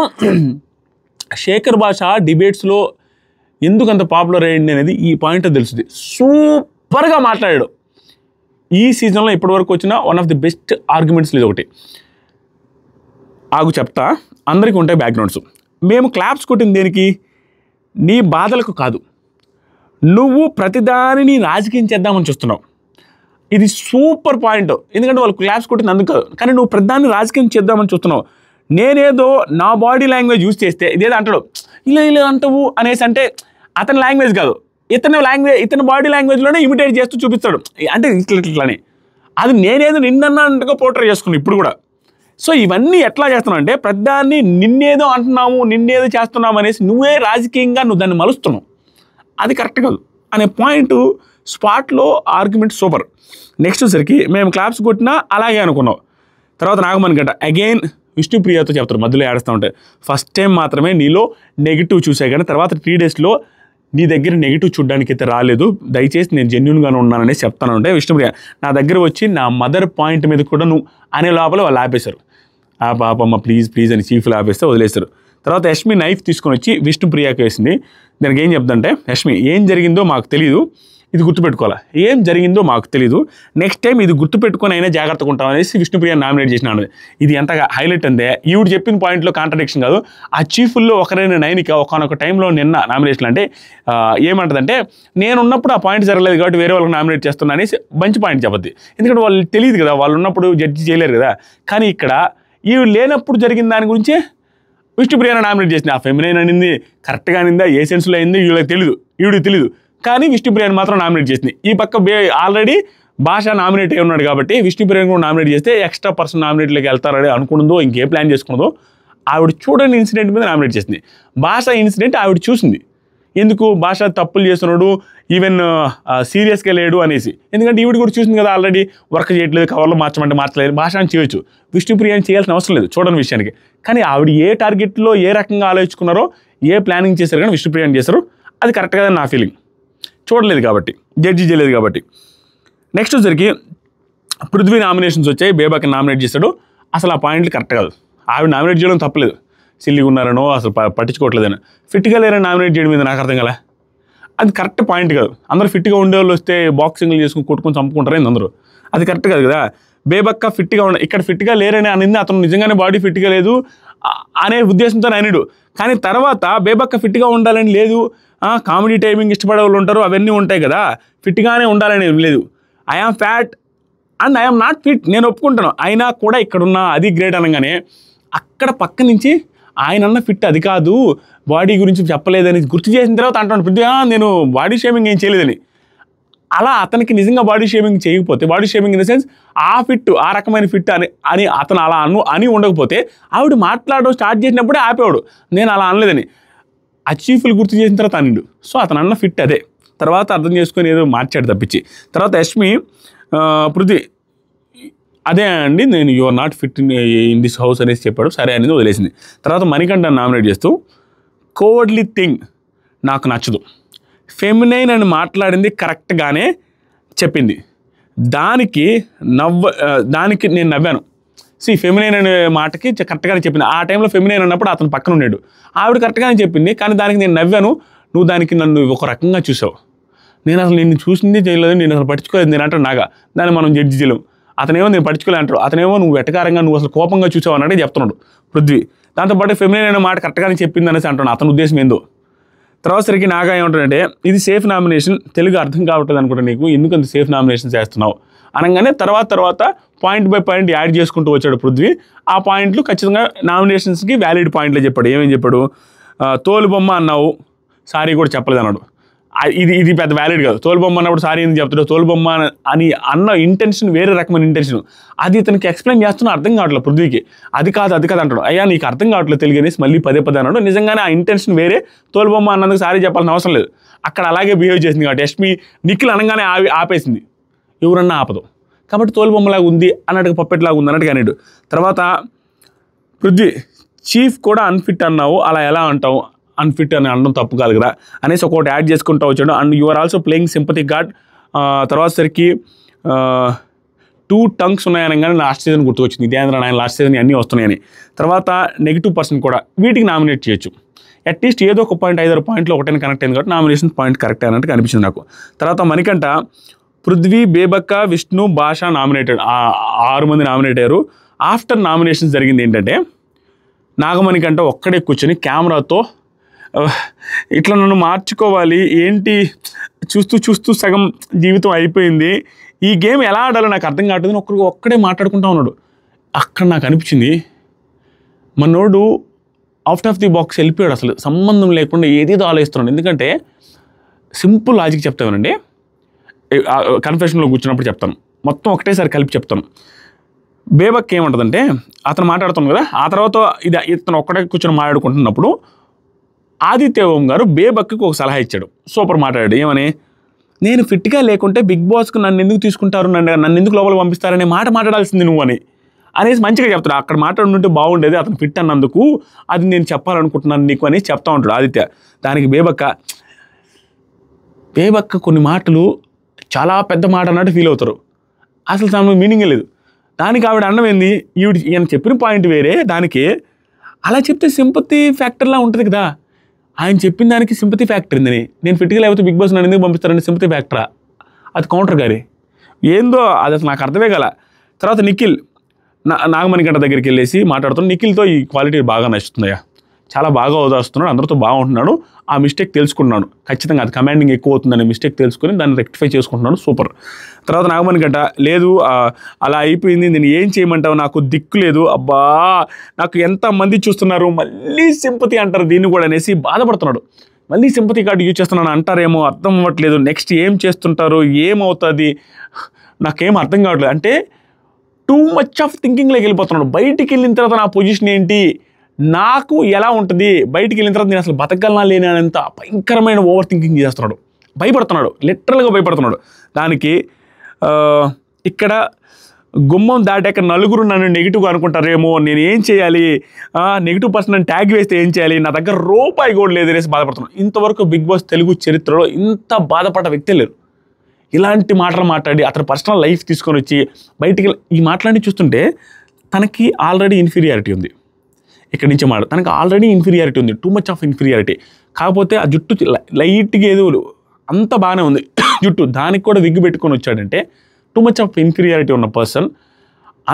శేఖర్ భాష డిబేట్స్లో ఎందుకు అంత పాపులర్ అయ్యింది అనేది ఈ పాయింట్ తెలుస్తుంది. సూపర్గా మాట్లాడాడు. ఈ సీజన్లో ఇప్పటివరకు వచ్చిన one of the best arguments ఇది ఒకటి. చెప్తా, అందరికీ ఉంటాయి బ్యాక్గ్రౌండ్స్, మేము క్లాప్స్ కొట్టింది దేనికి, నీ బాధలకు కాదు, నువ్వు ప్రతిదానిని రాజకీయం చేద్దామని చూస్తున్నావు. ఇది సూపర్ పాయింట్. ఎందుకంటే వాళ్ళు క్లాప్స్ కొట్టింది అందుకు కాదు, కానీ నువ్వు ప్రతిదాన్ని రాజకీయం చేద్దామని చూస్తున్నావు. నేనేదో నా బాడీ లాంగ్వేజ్ యూజ్ చేస్తే ఇదేదో అంటాడు, ఇలా అంటావు అనేసి అంటే అతని లాంగ్వేజ్ కాదు, ఇతని బాడీ లాంగ్వేజ్లోనే ఇమిటేట్ చేస్తూ చూపిస్తాడు, అంటే ఇట్లని. అది నేనేదో నిన్నన్నట్టుగా పోర్ట్రే చేసుకున్నాను ఇప్పుడు కూడా. సో ఇవన్నీ ఎట్లా చేస్తున్నావు అంటే ప్రతిదాన్ని నిన్నేదో అంటున్నాము, నిన్నేదో చేస్తున్నాము అనేసి నువ్వే రాజకీయంగా నువ్వు దాన్ని మలుస్తున్నావు. అది కరెక్ట్ కాదు అనే పాయింట్ స్పాట్లో ఆర్గ్యుమెంట్ సూపర్. నెక్స్ట్ వచ్చేసరికి మేము క్లాప్స్ కొట్టినా అలాగే అనుకున్నాం. తర్వాత నాగమణి గంట అగైన్ విష్ణుప్రియతో చెప్తారు మధ్యలో ఏడుస్తూ ఉంటాయి. ఫస్ట్ టైం మాత్రమే నీలో నెగిటివ్ చూసే కానీ తర్వాత 3 డేస్లో నీ దగ్గర నెగిటివ్ చూడడానికి అయితే రాలేదు, దయచేసి నేను జెన్యున్గానే ఉన్నాననేసి చెప్తాను అంటే విష్ణుప్రియ నా దగ్గర వచ్చి నా మదర్ పాయింట్ మీద కూడా నువ్వు అనే లోపల వాళ్ళు ఆపేశారు. ఆ పాపమ్మ ప్లీజ్ అని చీఫ్లు ఆపేస్తే వదిలేస్తారు. తర్వాత యష్మి నైఫ్ తీసుకొని వచ్చి విష్ణుప్రియకి వేసింది. దానికి ఏం చెప్తుంటే యష్మి ఏం జరిగిందో మాకు తెలియదు, ఇది గుర్తుపెట్టుకోవాలా, ఏం జరిగిందో మాకు తెలీదు, నెక్స్ట్ టైం ఇది గుర్తుపెట్టుకొని అయినా జాగ్రత్తగా ఉంటాం అనేసి విష్ణుప్రియ నామినేట్ చేసినాను. ఇది ఎంత హైలైట్ అందే, ఈవిడ చెప్పిన పాయింట్లో కాంట్రడిక్షన్ కాదు. ఆ చీఫుల్లో ఒకరైన నైనిక ఒకనొక టైంలో నిన్న నామినేషన్ అంటే ఏమంటుందంటే నేను ఉన్నప్పుడు ఆ పాయింట్ జరగలేదు కాబట్టి వేరే వాళ్ళకి నామినేట్ చేస్తున్నా అనేసి మంచి పాయింట్ చెప్పద్ది. ఎందుకంటే వాళ్ళు తెలియదు కదా, వాళ్ళు ఉన్నప్పుడు జడ్జి చేయలేరు కదా. కానీ ఇక్కడ ఈవిడ లేనప్పుడు జరిగిన దాని గురించే విష్ణుప్రియను నామినేట్ చేసింది. ఆ ఫెమినైన్ అనింది కరెక్ట్గా అనిందా, ఏ సెన్స్లో అయింది వీళ్ళకి తెలియదు, ఈవిడికి తెలియదు, కానీ విష్ణుప్రియను మాత్రం నామినేట్ చేసింది. ఈ పక్క ఆల్రెడీ భాష నామినేట్ అయి ఉన్నాడు కాబట్టి విష్ణుప్రియను కూడా నామినేట్ చేస్తే ఎక్స్ట్రా పర్సన్ నామినేట్లోకి వెళ్తారని అనుకున్నదో ఇంకే ప్లాన్ చేసుకున్నదో ఆవిడ చూడని ఇన్సిడెంట్ మీద నామినేట్ చేసింది. భాష ఇన్సిడెంట్ ఆవిడ చూసింది. ఎందుకు భాష తప్పులు చేస్తున్నాడు, ఈవెన్ సీరియస్గా లేడు అనేసి. ఎందుకంటే ఈవిడ కూడా చూసింది కదా, ఆల్రెడీ వర్క్ చేయట్లేదు, కవర్లో మార్చమంటే మార్చలేదు, భాష అని చేయొచ్చు, విష్ణుప్రియని చేయాల్సిన అవసరం లేదు చూడని విషయానికి. కానీ ఆవిడ ఏ టార్గెట్లో ఏ రకంగా ఆలోచించుకున్నారో, ఏ ప్లానింగ్ చేశారు కానీ విష్ణుప్రియని చేశారు, అది కరెక్ట్ కదని నా ఫీలింగ్. చూడలేదు కాబట్టి, జడ్జి చేయలేదు కాబట్టి. నెక్స్ట్ వచ్చరికి పృథ్వీ నామినేషన్స్ వచ్చాయి, బేబాకి నామినేట్ చేశాడు. అసలు ఆ పాయింట్లు కరెక్ట్ కాదు. ఆవిడ నామినేట్ చేయడం తప్పలేదు, సిల్లిగా ఉన్నారనో అసలు పట్టించుకోవట్లేదని. ఫిట్గా లేరని నామినేట్ చేయడం మీద నాకు అర్థం కదా, అది కరెక్ట్ పాయింట్ కాదు. అందరూ ఫిట్గా ఉండేవాళ్ళు వస్తే బాక్సింగ్లు చేసుకుని కొట్టుకొని చంపుకుంటారని అందరూ, అది కరెక్ట్ కాదు కదా. బేబక్క ఫిట్గా ఇక్కడ ఫిట్గా లేరని అనింది, అతను నిజంగానే బాడీ ఫిట్గా లేదు అనే ఉద్దేశంతో అనిడు. కానీ తర్వాత బేబక్క ఫిట్గా ఉండాలని లేదు, కామెడీ టైమింగ్ ఇష్టపడే వాళ్ళు ఉంటారు, అవన్నీ ఉంటాయి కదా, ఫిట్గానే ఉండాలని లేదు. I am fat and I am not fit, నేను ఒప్పుకుంటాను, అయినా కూడా ఇక్కడున్న అది గ్రేట్ అనగానే అక్కడ పక్క నుంచి ఆయన అన్న ఫిట్ అది కాదు, బాడీ గురించి చెప్పలేదని గుర్తు చేసిన తర్వాత అంటాను పృథ్వీ నేను బాడీ షేమింగ్ ఏం చేయలేదని. అలా అతనికి నిజంగా బాడీ షేమింగ్ చేయకపోతే, body shaming in the sense ఆ ఫిట్ ఆ రకమైన ఫిట్ అని అతను అలా అని ఉండకపోతే ఆవిడ మాట్లాడడం స్టార్ట్ చేసినప్పుడే ఆపేవాడు, నేను అలా అనలేదని. ఆ చీఫ్లు గుర్తు చేసిన తర్వాత అనిండు. సో అతను అన్న ఫిట్ అదే, తర్వాత అర్థం చేసుకొని ఏదో మార్చాడు తప్పించి. తర్వాత యష్మి పృథ్వీ అదే అండి నేను you are not fit in this house అనేసి చెప్పాడు, సరే అనేది వదిలేసింది. తర్వాత మణికంఠను నామినేట్ చేస్తూ కోవర్డ్లీ థింగ్ నాకు నచ్చదు, ఫెమినైన్ అని మాట్లాడింది కరెక్ట్గానే చెప్పింది, దానికి నేను నవ్వాను. ఫెమినైన్ అనే మాటకి కరెక్ట్గానే చెప్పింది. ఆ టైంలో ఫెమినైన్ అన్నప్పుడు అతను పక్కన ఉన్నాడు, ఆవిడ కరెక్ట్గానే చెప్పింది, కానీ దానికి నేను నవ్వాను, నువ్వు దానికి నన్ను ఒక రకంగా చూసావు, నేను అసలు నిన్ను చూసింది చేయలేదు, నేను అసలు పట్టించుకోలేదు నేను అంటాడు నాగా, దాన్ని మనం జడ్జి చేయలేం. అతనేమో నేను పట్టించుకోలే అంటాడు, అతనేమో నువ్వు వెటకారంగా నువ్వు అసలు కోపంగా చూసావు అన్నట్టే చెప్తున్నాడు పృథ్వీ. దాంతోపాటు ఫెమినైన్ అనే మాట కరెక్ట్గానే చెప్పింది అనేసి అంటాడు, అతని ఉద్దేశం ఏందో. తర్వాత సరికి నాగా ఏమంటాడంటే ఇది సేఫ్ నామినేషన్, తెలుగు అర్థం కావట్లేదు అనుకుంటా నీకు, ఎందుకు అంత సేఫ్ నామినేషన్ చేస్తున్నావు అనగానే తర్వాత పాయింట్ బై పాయింట్ యాడ్ చేసుకుంటూ వచ్చాడు పృథ్వీ. ఆ పాయింట్లు ఖచ్చితంగా నామినేషన్స్కి వ్యాలిడ్ పాయింట్లే చెప్పాడు. ఏమేం చెప్పాడు, తోలుబొమ్మ అన్నావు, సారీ కూడా చెప్పలేదు అన్నాడు. ఇది పెద్ద వ్యాలిడ్ కాదు. తోలుబొమ్మ అన్నప్పుడు సారీ ఎందుకు చెప్తాడు, తోలుబొమ్మ అని అన్న ఇంటెన్షన్ వేరే రకమైన ఇంటెన్షన్, అది ఇతనికి ఎక్స్ప్లెయిన్ చేస్తున్నా అర్థం కావట్లేదు పృథ్వీకి. అది కాదు అంటాడు. అయ్యా నీకు అర్థం కావట్లేదు తెలుగు అనేసి మళ్ళీ పదే అన్నాడు. నిజంగానే ఆ ఇంటెన్షన్ వేరే, తోలుబొమ్మ అన్నందుకు సారీ చెప్పాల్సిన అవసరం లేదు, అక్కడ అలాగే బిహేవ్ చేసింది కాబట్టి యష్మి నిఖిల్ అనగానే ఆపేసింది, ఎవరన్నా ఆపదు కాబట్టి తోలుబొమ్మలాగా ఉంది అన్నట్టుగా పప్పెట్లాగా ఉంది అన్నట్టుగా అన్నాడు. తర్వాత పృథ్వీ చీఫ్ కూడా అన్ఫిట్ అన్నావు, అలా ఎలా అంటావు, అన్ఫిట్ అని అనడం తప్పు కాదు కదా అనేసి ఒకటి యాడ్ చేసుకుంటూ వచ్చాడు. And you are also playing sympathetic card. తర్వాత సరికి 2 టంగ్స్ ఉన్నాయనగానే లాస్ట్ సీజన్ గుర్తుకొచ్చింది, ఇదేంద్ర ఆయన లాస్ట్ సీజన్ అన్నీ వస్తున్నాయని. తర్వాత నెగిటివ్ పర్సన్ కూడా వీటికి నామినేట్ చేయొచ్చు, అట్లీస్ట్ ఏదో ఒక పాయింట్ 5-6 పాయింట్లు ఒకటైనా కనెక్ట్ అయింది కాబట్టి నామినేషన్ పాయింట్ కరెక్ట్ అయినట్టు అనిపించింది నాకు. తర్వాత మణికంఠ పృథ్వీ, బేబక్క, విష్ణు, భాష నామినేటెడ్, 6 మంది నామినేట్ అయ్యారు. ఆఫ్టర్ నామినేషన్స్ జరిగింది ఏంటంటే నాగమణికంఠ ఒక్కడే కూర్చొని కెమెరాతో ఇట్లా నన్ను మార్చుకోవాలి ఏంటి, చూస్తూ చూస్తూ సగం జీవితం అయిపోయింది, ఈ గేమ్ ఎలా ఆడాలో నాకు అర్థం కావట్లేదు ఒక్కడే మాట్లాడుకుంటా ఉన్నాడు. అక్కడ నాకు అనిపించింది మనోడు అవుట్ ఆఫ్ ది బాక్స్ వెళ్ళిపోయాడు, అసలు సంబంధం లేకుండా ఏదేదో ఆలోచిస్తున్నాడు. ఎందుకంటే సింపుల్ లాజిక్ చెప్తానండి, కన్ఫెషన్లో కూర్చున్నప్పుడు చెప్తాను, మొత్తం ఒకటేసారి కలిపి చెప్తాను. బేబక్ ఏమంటుందంటే అతను మాట్లాడుతున్నాం కదా, ఆ తర్వాత ఇతను ఒక్కడే కూర్చొని మాట్లాడుకుంటున్నప్పుడు ఆదిత్య ఓం గారు బేబక్కి ఒక సలహా ఇచ్చాడు. సూపర్ మాట్లాడాడు. ఏమని, నేను ఫిట్గా లేకుంటే బిగ్ బాస్కి నన్ను ఎందుకు తీసుకుంటారు, నన్ను ఎందుకు లోపల పంపిస్తారనే మాట మాట్లాడాల్సింది నువ్వు అనేసి మంచిగా చెప్తాడు. అక్కడ మాట్లాడుంటే బాగుండేది, అతను ఫిట్ అన్నందుకు అది నేను చెప్పాలనుకుంటున్నాను నీకు అని చెప్తా ఉంటాడు ఆదిత్య. దానికి బేబక్క కొన్ని మాటలు చాలా పెద్ద మాట అన్నట్టు ఫీల్ అవుతారు, అసలు దాని మీనింగే లేదు. దానికి ఆవిడ అన్నం ఏంది, ఈయన చెప్పిన పాయింట్ వేరే, దానికి అలా చెప్తే సింపతి ఫ్యాక్టర్లా ఉంటుంది కదా, ఆయన చెప్పిన దానికి సింపతి ఫ్యాక్టర్ ఉందని, నేను ఫిట్గా లేకపోతే బిగ్ బాస్ నన్ను ఎందుకు పంపిస్తారని సింపతి ఫ్యాక్టరా, అది కౌంటర్ గారి ఏందో అది అసలు నాకు అర్థమే గల. తర్వాత నిఖిల్ నాగమణిగంట దగ్గరికి వెళ్ళేసి మాట్లాడుతున్నాడు. నిఖిల్తో ఈ క్వాలిటీ బాగా నచ్చుతుందయ్యా, చాలా బాగా ఓదాస్తున్నాడు, అందరితో బాగుంటున్నాడు, ఆ మిస్టేక్ తెలుసుకున్నాడు, ఖచ్చితంగా అది కమాండింగ్ ఎక్కువ అవుతుందనే మిస్టేక్ తెలుసుకొని దాన్ని రెక్టిఫై చేసుకుంటున్నాడు, సూపర్. తర్వాత నాగమణిగంట లేదు అలా అయిపోయింది, నేను ఏం చేయమంటావు, నాకు దిక్కు లేదు, అబ్బా నాకు ఎంతమంది చూస్తున్నారు, మళ్ళీ సింపతి అంటారు దీన్ని కూడా అనేసి బాధపడుతున్నాడు. మళ్ళీ సింపతి కార్డు యూజ్ చేస్తున్నాను అంటారేమో, అర్థం అవ్వట్లేదు, నెక్స్ట్ ఏం చేస్తుంటారు, ఏమవుతుంది నాకేం అర్థం కావట్లేదు అంటే టూ మచ్ ఆఫ్ థింకింగ్లోకి వెళ్ళిపోతున్నాడు. బయటికి వెళ్ళిన తర్వాత నా పొజిషన్ ఏంటి, నాకు ఎలా ఉంటుంది, బయటికి వెళ్ళిన తర్వాత నేను అసలు బతకగలనా లేని అనేంత భయంకరమైన ఓవర్ థింకింగ్ చేస్తున్నాడు, భయపడుతున్నాడు, లిటరల్గా భయపడుతున్నాడు. దానికి ఇక్కడ గుమ్మం దాటాక నలుగురు నన్ను నెగిటివ్గా అనుకుంటారేమో, నేను ఏం చేయాలి, నెగిటివ్ పర్సన్ అని ట్యాగ్ వేస్తే ఏం చేయాలి, నా దగ్గర రూపాయి కూడా లేదు అనేసి బాధపడుతున్నాడు. ఇంతవరకు బిగ్ బాస్ తెలుగు చరిత్రలో ఇంత బాధపడ్డ వ్యక్తే లేరు. ఇలాంటి మాటలు మాట్లాడి అతని పర్సనల్ లైఫ్ తీసుకొని వచ్చి బయటికి ఈ మాటలన్నీ చూస్తుంటే తనకి ఆల్రెడీ ఇన్ఫీరియారిటీ ఉంది. ఇక్కడి నుంచి తనకి ఆల్రెడీ ఇన్ఫీరియారిటీ ఉంది, టూ మచ్ ఆఫ్ ఇన్ఫీరియారిటీ. కాకపోతే ఆ జుట్టు లైట్గా ఏదో అంత బాగానే ఉంది జుట్టు, దానికి కూడా విగ్గు పెట్టుకొని వచ్చాడంటే టూ మచ్ ఆఫ్ ఇన్ఫీరియారిటీ ఉన్న పర్సన్.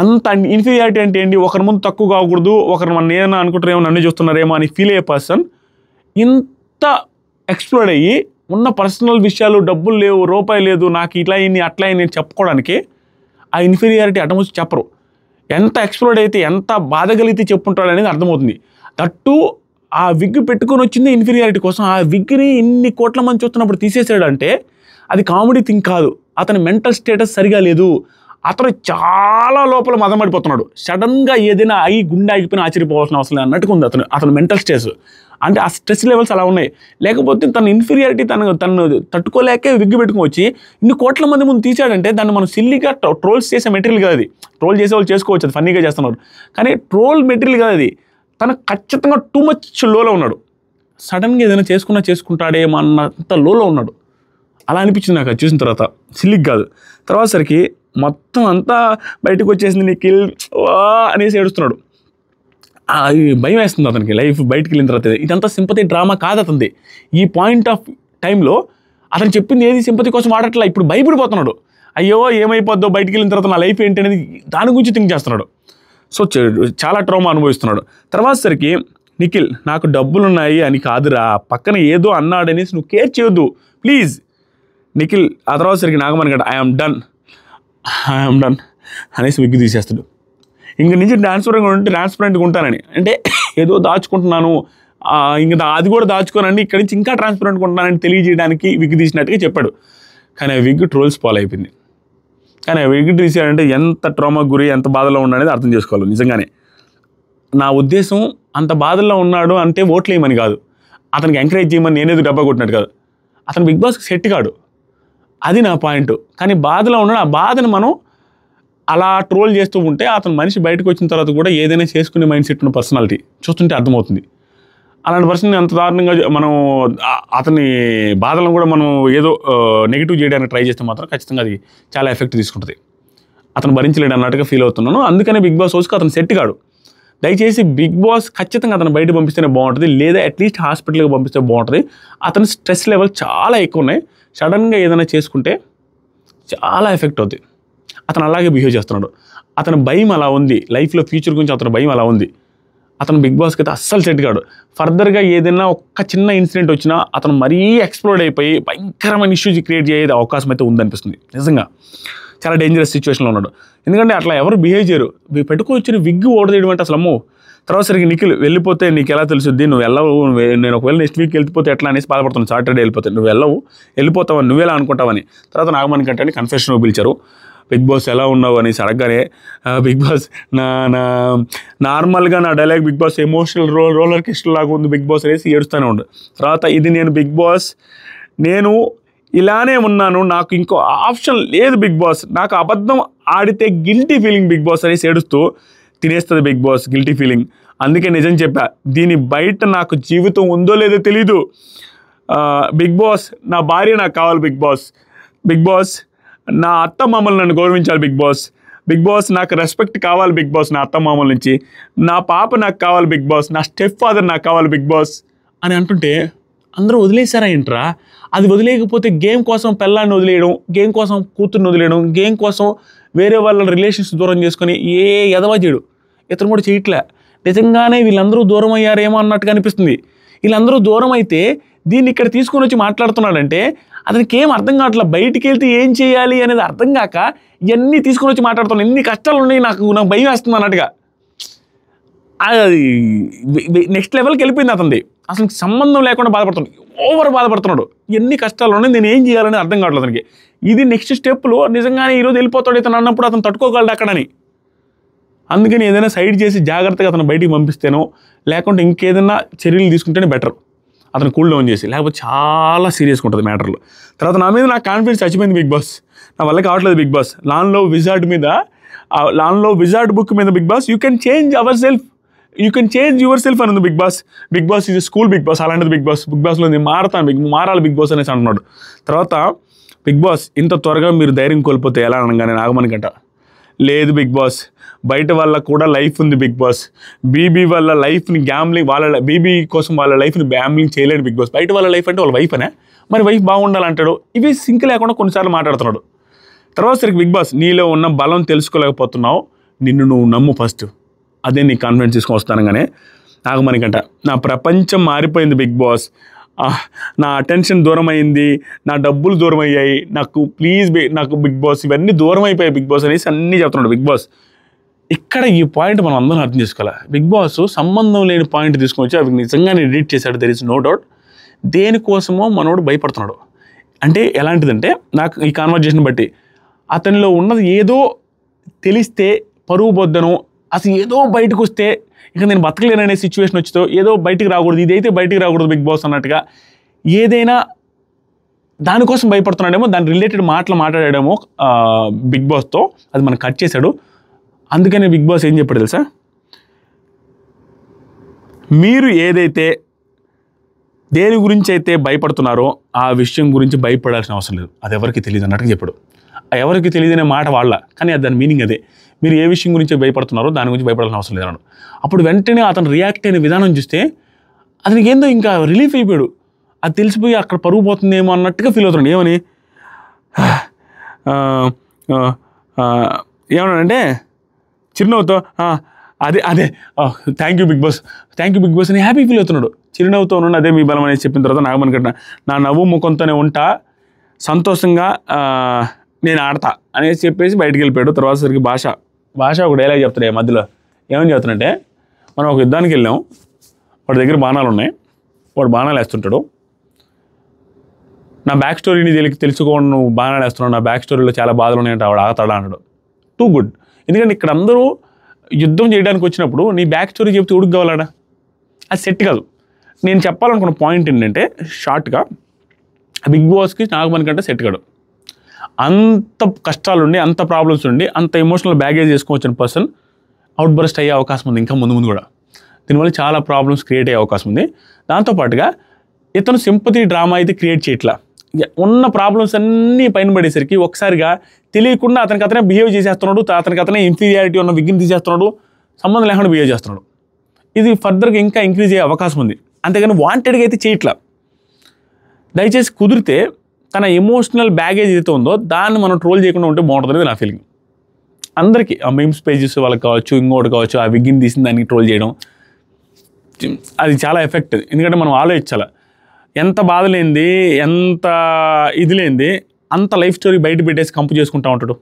అంత ఇన్ఫీరియారిటీ అంటే ఏంటి, ఒకరి ముందు తక్కువ కాకూడదు, ఒకరు మన ఏదైనా అనుకుంటారేమో నన్ను చూస్తున్నారేమో అని ఫీల్ అయ్యే పర్సన్ ఇంత ఎక్స్ప్లోర్డ్ అయ్యి ఉన్న పర్సనల్ విషయాలు, డబ్బులు లేవు, రూపాయి లేదు, నాకు ఇట్లా అయింది అట్లా అయింది చెప్పుకోవడానికి ఆ ఇన్ఫీరియారిటీ అటమొచ్చి చెప్పరు. ఎంత ఎక్స్ప్లోర్డ్ అయితే ఎంత బాధ కలిగితే చెప్పుంటాడు అనేది అర్థమవుతుంది. దట్టు ఆ విగ్ పెట్టుకొని వచ్చింది ఇన్ఫీరియారిటీ కోసం. ఆ విగ్ని ఇన్ని కోట్ల మంది చూస్తున్నప్పుడు తీసేసాడంటే అది కామెడీ థింగ్ కాదు, అతని మెంటల్ స్టేటస్ సరిగా లేదు, అతను చాలా లోపల మదమడిపోతున్నాడు. సడన్గా ఏదైనా గుండె ఆగిపోయినా ఆశ్చర్యపోవాల్సిన అవసరం లేదు అన్నట్టుగా ఉంది అతను మెంటల్ స్టేజ్. అంటే ఆ స్ట్రెస్ లెవెల్స్ అలా ఉన్నాయి. లేకపోతే తన ఇన్ఫీరియారిటీ తను తట్టుకోలేకే విగ్గు పెట్టుకుని వచ్చి ఇన్ని కోట్ల మంది ముందు తీసాడంటే దాన్ని మనం సిల్లీగా ట్రోల్స్ చేసే మెటీరియల్ కాదు అది. ట్రోల్ చేసే వాళ్ళు చేసుకోవచ్చు, అది ఫన్నీగా చేస్తున్నారు, కానీ ట్రోల్ మెటీరియల్ కాదు అది. తను ఖచ్చితంగా టూ మచ్ లోలో ఉన్నాడు. సడన్గా ఏదైనా చేసుకుంటాడేమో అన్నంత లోలో ఉన్నాడు. అలా అనిపించింది నాకు అది చూసిన తర్వాత, సిల్లీకి కాదు. తర్వాత సరికి మొత్తం అంతా బయటకు వచ్చేసింది, నిఖిల్ అనేసి ఏడుస్తున్నాడు. భయం వేస్తుంది అతనికి లైఫ్ బయటికి వెళ్ళిన తర్వాత. ఇదంతా సింపతి డ్రామా కాదు అతనిది. ఈ పాయింట్ ఆఫ్ టైంలో అతను చెప్పింది ఏది సింపతి కోసం ఆడట్లా, ఇప్పుడు భయపడిపోతున్నాడు. అయ్యో ఏమైపోద్దో బయటికి వెళ్ళిన తర్వాత నా లైఫ్ ఏంటి అనేది దాని గురించి థింక్ చేస్తున్నాడు. సో చాలా ట్రామా అనుభవిస్తున్నాడు. తర్వాత సరికి నిఖిల్ నాకు డబ్బులు ఉన్నాయి అని కాదురా, పక్కన ఏదో అన్నాడనేసి నువ్వు కేర్ చేయొద్దు ప్లీజ్ నిఖిల్. ఆ తర్వాత సరికి నాగమణిగంట ఐఎమ్ డన్ అనేసి విగ్గు తీసేస్తాడు. ఇంక నుంచి ట్రాన్స్పరెంట్గా ఉంటానని, అంటే ఏదో దాచుకుంటున్నాను ఇంకా అది కూడా దాచుకోనండి, ఇక్కడి నుంచి ఇంకా ట్రాన్స్పరెంట్గా ఉంటానని తెలియజేయడానికి విగ్ తీసినట్టుగా చెప్పాడు. కానీ ఆ విగ్ ట్రోల్స్ పాలైపోయింది. కానీ ఆ విగ్ తీసాడంటే ఎంత ట్రామా గురి, ఎంత బాధలో ఉన్నాడనేది అర్థం చేసుకోవాలి. నిజంగానే నా ఉద్దేశం అంత బాధల్లో ఉన్నాడు అంటే ఓట్లు వేయమని కాదు, అతనికి ఎంకరేజ్ చేయమని నేనేది డబ్బా కొట్టినట్టు కాదు. అతను బిగ్ బాస్కి సెట్ కాడు, అది నా పాయింట్. కానీ బాధలో ఉన్నాడు, ఆ బాధను మనం అలా ట్రోల్ చేస్తూ ఉంటే అతను మనిషి బయటకు వచ్చిన తర్వాత కూడా ఏదైనా చేసుకునే మైండ్ సెట్ ఉన్న పర్సనాలిటీ చూస్తుంటే అర్థమవుతుంది. అలాంటి పర్సన్ అంత దారుణంగా మనం అతని బాధలను కూడా మనం ఏదో నెగిటివ్ చేయడానికి ట్రై చేస్తే మాత్రం ఖచ్చితంగా అది చాలా ఎఫెక్ట్ తీసుకుంటుంది. అతను భరించలేడు అన్నట్టుగా ఫీల్ అవుతున్నాను. అందుకనే బిగ్ బాస్ హౌస్కి అతను సెట్ కాడు. దయచేసి బిగ్ బాస్ ఖచ్చితంగా అతను బయట పంపిస్తేనే బాగుంటుంది, లేదా అట్లీస్ట్ హాస్పిటల్కి పంపిస్తే బాగుంటుంది. అతని స్ట్రెస్ లెవెల్ చాలా ఎక్కువ ఉన్నాయి. సడన్గా ఏదైనా చేసుకుంటే చాలా ఎఫెక్ట్ అవుతుంది. అతను అలాగే బిహేవ్ చేస్తున్నాడు. అతని భయం అలా ఉంది, లైఫ్లో ఫ్యూచర్ గురించి అతని భయం అలా ఉంది. అతను బిగ్ బాస్కి అయితే అస్సలు సెట్ కాడు. ఫర్దర్గా ఏదైనా ఒక్క చిన్న ఇన్సిడెంట్ వచ్చినా అతను మరీ ఎక్స్ప్లోడ్ అయిపోయి భయంకరమైన ఇష్యూస్ క్రియేట్ చేసే అవకాశం అయితే ఉందనిపిస్తుంది. నిజంగా చాలా డేంజరస్ సిచ్యువేషన్లో ఉన్నాడు. ఎందుకంటే అట్లా ఎవరు బిహేవ్ చేయరు. పెట్టుకొచ్చిన విగ్ ఓడదేయడం అంటే అసలు అమ్మో. తర్వాత సరికి నిఖిల్ వెళ్ళిపోతే నీకు ఎలా తెలుసుద్ది, నువ్వు వెళ్ళవు, నేను ఒకవేళ నెక్స్ట్ వీక్ వెళ్ళిపోతే ఎట్లా అనేసి బాధపడుతున్నాను. సాటర్డే వెళ్ళిపోతే నువ్వు వెళ్ళిపోతావని నువ్వేలా అనుకుంటావని. తర్వాత నాగమణి కంటే కన్ఫెషన్ పిలిచారు. బిగ్ బాస్ ఎలా ఉన్నావు అనేసి అడగగానే బిగ్ బాస్ నార్మల్గా నా dialogue Bigg Boss emotional roller coaster లాగా ఉంది బిగ్ బాస్ అనేసి ఏడుస్తూనే ఉండు. తర్వాత ఇది నేను బిగ్ బాస్ నేను ఇలానే ఉన్నాను, నాకు ఇంకో ఆప్షన్ లేదు బిగ్ బాస్, నాకు అబద్ధం ఆడితే గిల్టీ ఫీలింగ్ బిగ్ బాస్ అనేసి ఏడుస్తూ తినేస్తుంది బిగ్ బాస్ గిల్టీ ఫీలింగ్. అందుకే నిజం చెప్పా, దీని బయట నాకు జీవితం ఉందో లేదో తెలీదు. బిగ్ బాస్ నా భార్య నాకు కావాలి బిగ్ బాస్. బిగ్ బాస్ నా అత్త మామలు నన్ను గౌరవించాలి బిగ్ బాస్. బిగ్ బాస్ నాకు రెస్పెక్ట్ కావాలి బిగ్ బాస్ నా అత్త మామల నుంచి. నా పాప నాకు కావాలి బిగ్ బాస్. నా స్టెప్ ఫాదర్ నాకు కావాలి బిగ్ బాస్ అని అంటుంటే అందరూ వదిలేసారా ఏంట్రా? అది వదిలేయకపోతే గేమ్ కోసం పిల్లాన్ని వదిలేయడం, గేమ్ కోసం కూతుర్ని వదిలేయడం, గేమ్ కోసం వేరే వాళ్ళ రిలేషన్స్ దూరం చేసుకొని ఏ ఎదవా చేయడు. ఇతను కూడా చేయట్లే. నిజంగానే వీళ్ళందరూ దూరం అయ్యారేమో అన్నట్టుగా అనిపిస్తుంది. వీళ్ళందరూ దూరం అయితే దీన్ని ఇక్కడ తీసుకొని వచ్చి మాట్లాడుతున్నాడంటే అతనికి ఏం అర్థం కావట్లా. బయటికి వెళ్తే ఏం చేయాలి అనేది అర్థం కాక ఇవన్నీ తీసుకొని వచ్చి మాట్లాడుతున్నాను. ఎన్ని కష్టాలు ఉన్నాయి, నాకు భయం వేస్తుంది అన్నట్టుగా. అది నెక్స్ట్ లెవెల్కి వెళ్ళిపోయింది అతనిది. అసలు సంబంధం లేకుండా బాధపడుతున్నాడు, ఓవర్ బాధపడుతున్నాడు. ఎన్ని కష్టాలు ఉన్నాయి, నేను ఏం చేయాలని అర్థం కావట్లేదు అతనికి. ఇది నెక్స్ట్ స్టెప్లో నిజంగానే ఈరోజు వెళ్ళిపోతాడు ఇతను అన్నప్పుడు అతను తట్టుకోగలడు అక్కడని. అందుకని ఏదైనా సైడ్ చేసి జాగ్రత్తగా అతను బయటికి పంపిస్తేనో లేకుంటే ఇంకేదైనా చర్యలు తీసుకుంటేనే బెటర్. అతను కూల్ డౌన్ చేసి, లేకపోతే చాలా సీరియస్గా ఉంటుంది మ్యాటర్లు. తర్వాత నా మీద నాకు కాన్ఫిడెన్స్ చచ్చిపోయింది బిగ్ బాస్. నా వల్ల కావట్లేదు బిగ్ బాస్. లాన్లో విజార్డ్ బుక్ మీద Bigg Boss you can change yourself అని ఉంది బిగ్ బాస్. బిగ్ బాస్ ఇది స్కూల్ బిగ్ బాస్ అలాంటిది బిగ్ బాస్లో నేను మారాలి బిగ్ బాస్ అనేసి అంటున్నాడు. తర్వాత బిగ్ బాస్ ఇంత త్వరగా మీరు ధైర్యం కోల్పోతే ఎలా అనగానే నాగమణి గంట లేదు బిగ్ బాస్, బయట వాళ్ళ కూడా లైఫ్ ఉంది బిగ్ బాస్. బీబీ వాళ్ళ లైఫ్ని గ్యాంబ్లింగ్, బీబీ కోసం వాళ్ళ లైఫ్ని గ్యాంబ్లింగ్ చేయలేడు బిగ్ బాస్. బయట వాళ్ళ లైఫ్ అంటే వాళ్ళ వైఫ్ అనే, మరి వైఫ్ బాగుండాలంటాడు. ఇవి సింక్ లేకుండా కొన్నిసార్లు మాట్లాడుతున్నాడు. తర్వాత సరికి బిగ్ బాస్ నీలో ఉన్న బలం తెలుసుకోలేకపోతున్నావు, నిన్ను నువ్వు నమ్ము ఫస్ట్, అదే నీ కాన్ఫిడెన్స్ తీసుకొని వస్తానగానే నాగమణి గంట నా ప్రపంచం మారిపోయింది బిగ్ బాస్, నా అటెన్షన్ దూరం అయింది, నా డబ్బులు దూరం అయ్యాయి, నాకు బిగ్ బాస్ ఇవన్నీ దూరం అయిపోయాయి బిగ్ బాస్ అనేసి అన్నీ చెప్తున్నాడు బిగ్ బాస్. ఇక్కడ ఈ పాయింట్ మనం అందరం అర్థం చేసుకోవాలి. బిగ్ బాస్ సంబంధం లేని పాయింట్ తీసుకొని వచ్చి అవి నిజంగానే ఎడిట్ చేశాడు, దెర్ ఇస్ నో డౌట్. దేనికోసమో మనోడు భయపడుతున్నాడు. అంటే ఎలాంటిదంటే నాకు ఈ కాన్వర్జేషన్ బట్టి అతనిలో ఉన్నది ఏదో తెలిస్తే పరువు బొద్దను, అసలు ఏదో బయటకు వస్తే ఇక నేను బతకలేననే సిచ్యువేషన్ వచ్చితో ఏదో బయటికి రాకూడదు, ఇదైతే బయటికి రాకూడదు బిగ్ బాస్ అన్నట్టుగా ఏదైనా దానికోసం భయపడుతున్నాడేమో, దాని రిలేటెడ్ మాట్లాడాడేమో బిగ్ బాస్తో. అది మనం కట్ చేశాడు. అందుకని బిగ్ బాస్ ఏం చెప్పాడు తెలుసా, మీరు ఏదైతే దేని గురించి అయితే భయపడుతున్నారో ఆ విషయం గురించి భయపడాల్సిన అవసరం లేదు, అది ఎవరికి తెలియదు అన్నట్టుగా చెప్పాడు. ఎవరికి తెలియదనే మాట వాళ్ళ, కానీ దాని మీనింగ్ అదే. మీరు ఏ విషయం గురించి భయపడుతున్నారో దాని గురించి భయపడాల్సిన అవసరం లేదు అన్నాడు. అప్పుడు వెంటనే అతను రియాక్ట్ అయిన విధానం చూస్తే అతనికి ఏందో ఇంకా రిలీఫ్ అయిపోయాడు. అది తెలిసిపోయి అక్కడ పరుగు పోతుందేమో అన్నట్టుగా ఫీల్ అవుతున్నాడు. ఏమన్నాడంటే చిరునవ్వుతో అదే థ్యాంక్ యూ బిగ్ బాస్ అని హ్యాపీ ఫీల్ అవుతున్నాడు. చిరునవ్వుతో ఉన్నాడు. అదే మీ బలం అనేసి చెప్పిన తర్వాత నాగమణి గంట నా నవ్వు ముఖంతోనే ఉంటా, సంతోషంగా నేను ఆడతా అనేసి చెప్పేసి బయటికి వెళ్ళిపోయాడు. తర్వాత సరికి భాష ఒక డైలాగ్ చెప్తాడు మధ్యలో. ఏమని చెప్తానంటే, మనం ఒక యుద్ధానికి వెళ్ళాం, వాడి దగ్గర బాణాలు ఉన్నాయి, వాడు బాణాలు వేస్తుంటాడు. నా బ్యాక్ స్టోరీని తెలుసుకోండి, నువ్వు బాణాలు వేస్తున్నావు, నా బ్యాక్ స్టోరీలో చాలా బాధలు ఉన్నాయంటే వాడు ఆగుతాడా అన్నాడు. Too good. ఎందుకంటే ఇక్కడ అందరూ యుద్ధం చేయడానికి వచ్చినప్పుడు నీ బ్యాక్ స్టోరీ చెప్తే ఉడుకు కావాలడా, అది సెట్ కాదు. నేను చెప్పాలనుకున్న పాయింట్ ఏంటంటే షార్ట్గా బిగ్ బాస్కి నాగమణి కంటే సెట్ కాడు. అంత కష్టాలు ఉండి, అంత ప్రాబ్లమ్స్ ఉండి, అంత ఎమోషనల్ బ్యాగేజ్ చేసుకోవచ్చిన పర్సన్ అవుట్ బర్స్ట్ అయ్యే అవకాశం ఉంది ఇంకా ముందు కూడా. దీనివల్ల చాలా ప్రాబ్లమ్స్ క్రియేట్ అయ్యే అవకాశం ఉంది. దాంతోపాటుగా ఇతను సింపతి డ్రామా అయితే క్రియేట్ చేయట్లా. ఉన్న ప్రాబ్లమ్స్ అన్నీ పైన పడేసరికి ఒకసారిగా తెలియకుండా అతనే బిహేవ్ చేసేస్తున్నాడు, అతనే ఇన్ఫీరియారిటీ ఉన్న విగ్ని తీసేస్తున్నాడు, సంబంధం లేకుండా బిహేవ్ చేస్తున్నాడు. ఇది ఫర్దర్గా ఇంకా ఇంక్రీజ్ అయ్యే అవకాశం ఉంది. అంతేగాని వాంటెడ్గా అయితే చేయట్లా. దయచేసి కుదిరితే తన ఎమోషనల్ బ్యాగేజ్ ఏదైతే ఉందో దాన్ని మనం ట్రోల్ చేయకుండా ఉంటే బాగుంటుంది నా ఫీలింగ్. అందరికీ ఆ మీమ్స్ పేజెస్ వాళ్ళకి కావచ్చు, ఇంకోటి కావచ్చు, ఆ విగ్గిని తీసిన దానికి ట్రోల్ చేయడం అది చాలా ఎఫెక్ట్. ఎందుకంటే మనం ఆలోచించాలి, ఎంత బాధ లేనిది, ఎంత ఇది లేనిది అంత లైఫ్ స్టోరీ బయట పెట్టేసి కంపు చేసుకుంటూ ఉంటాడు.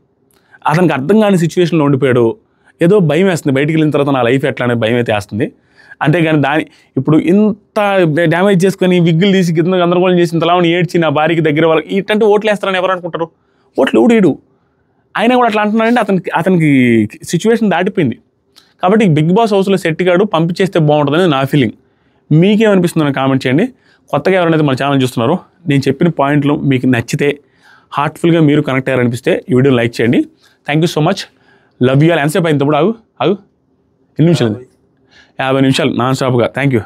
అతనికి అర్థం కాని సిచ్యువేషన్లో ఉండిపోయాడు. ఏదో భయం వేస్తుంది, బయటికి వెళ్ళిన తర్వాత నా లైఫ్ ఎట్లా అనేది భయం అయితే వేస్తుంది. అంతేగాని ఇప్పుడు ఇంత డ్యామేజ్ చేసుకొని విగ్గులు తీసి గందరగోళం చేసి ఇంతలా ఏడ్చి నా భార్యకి దగ్గర వాళ్ళకి ఇట్లాంటి ఓట్లు వేస్తారని ఎవరు అనుకుంటారు? ఓట్లు ఊడేడు. అయినా కూడా అట్లా అంటున్నాడంటే అతనికి సిచ్యువేషన్ దాటిపోయింది. కాబట్టి బిగ్ బాస్ హౌస్లో సెట్ గాడు పంపించేస్తే బాగుంటుందని నా ఫీలింగ్. మీకేమనిపిస్తుందని కామెంట్ చేయండి. కొత్తగా ఎవరైతే మన ఛానల్ చూస్తున్నారో, నేను చెప్పిన పాయింట్లు మీకు నచ్చితే, హార్ట్ఫుల్గా మీరు కనెక్ట్ అయ్యారనిపిస్తే ఈ వీడియోని లైక్ చేయండి. Thank you so much. Love you all. ఎంతసేపు అయింది తప్పుడు? ఆగు 8 నిమిషాలు, 50 నిమిషాలు నాన్ స్టాప్గా. Thank you.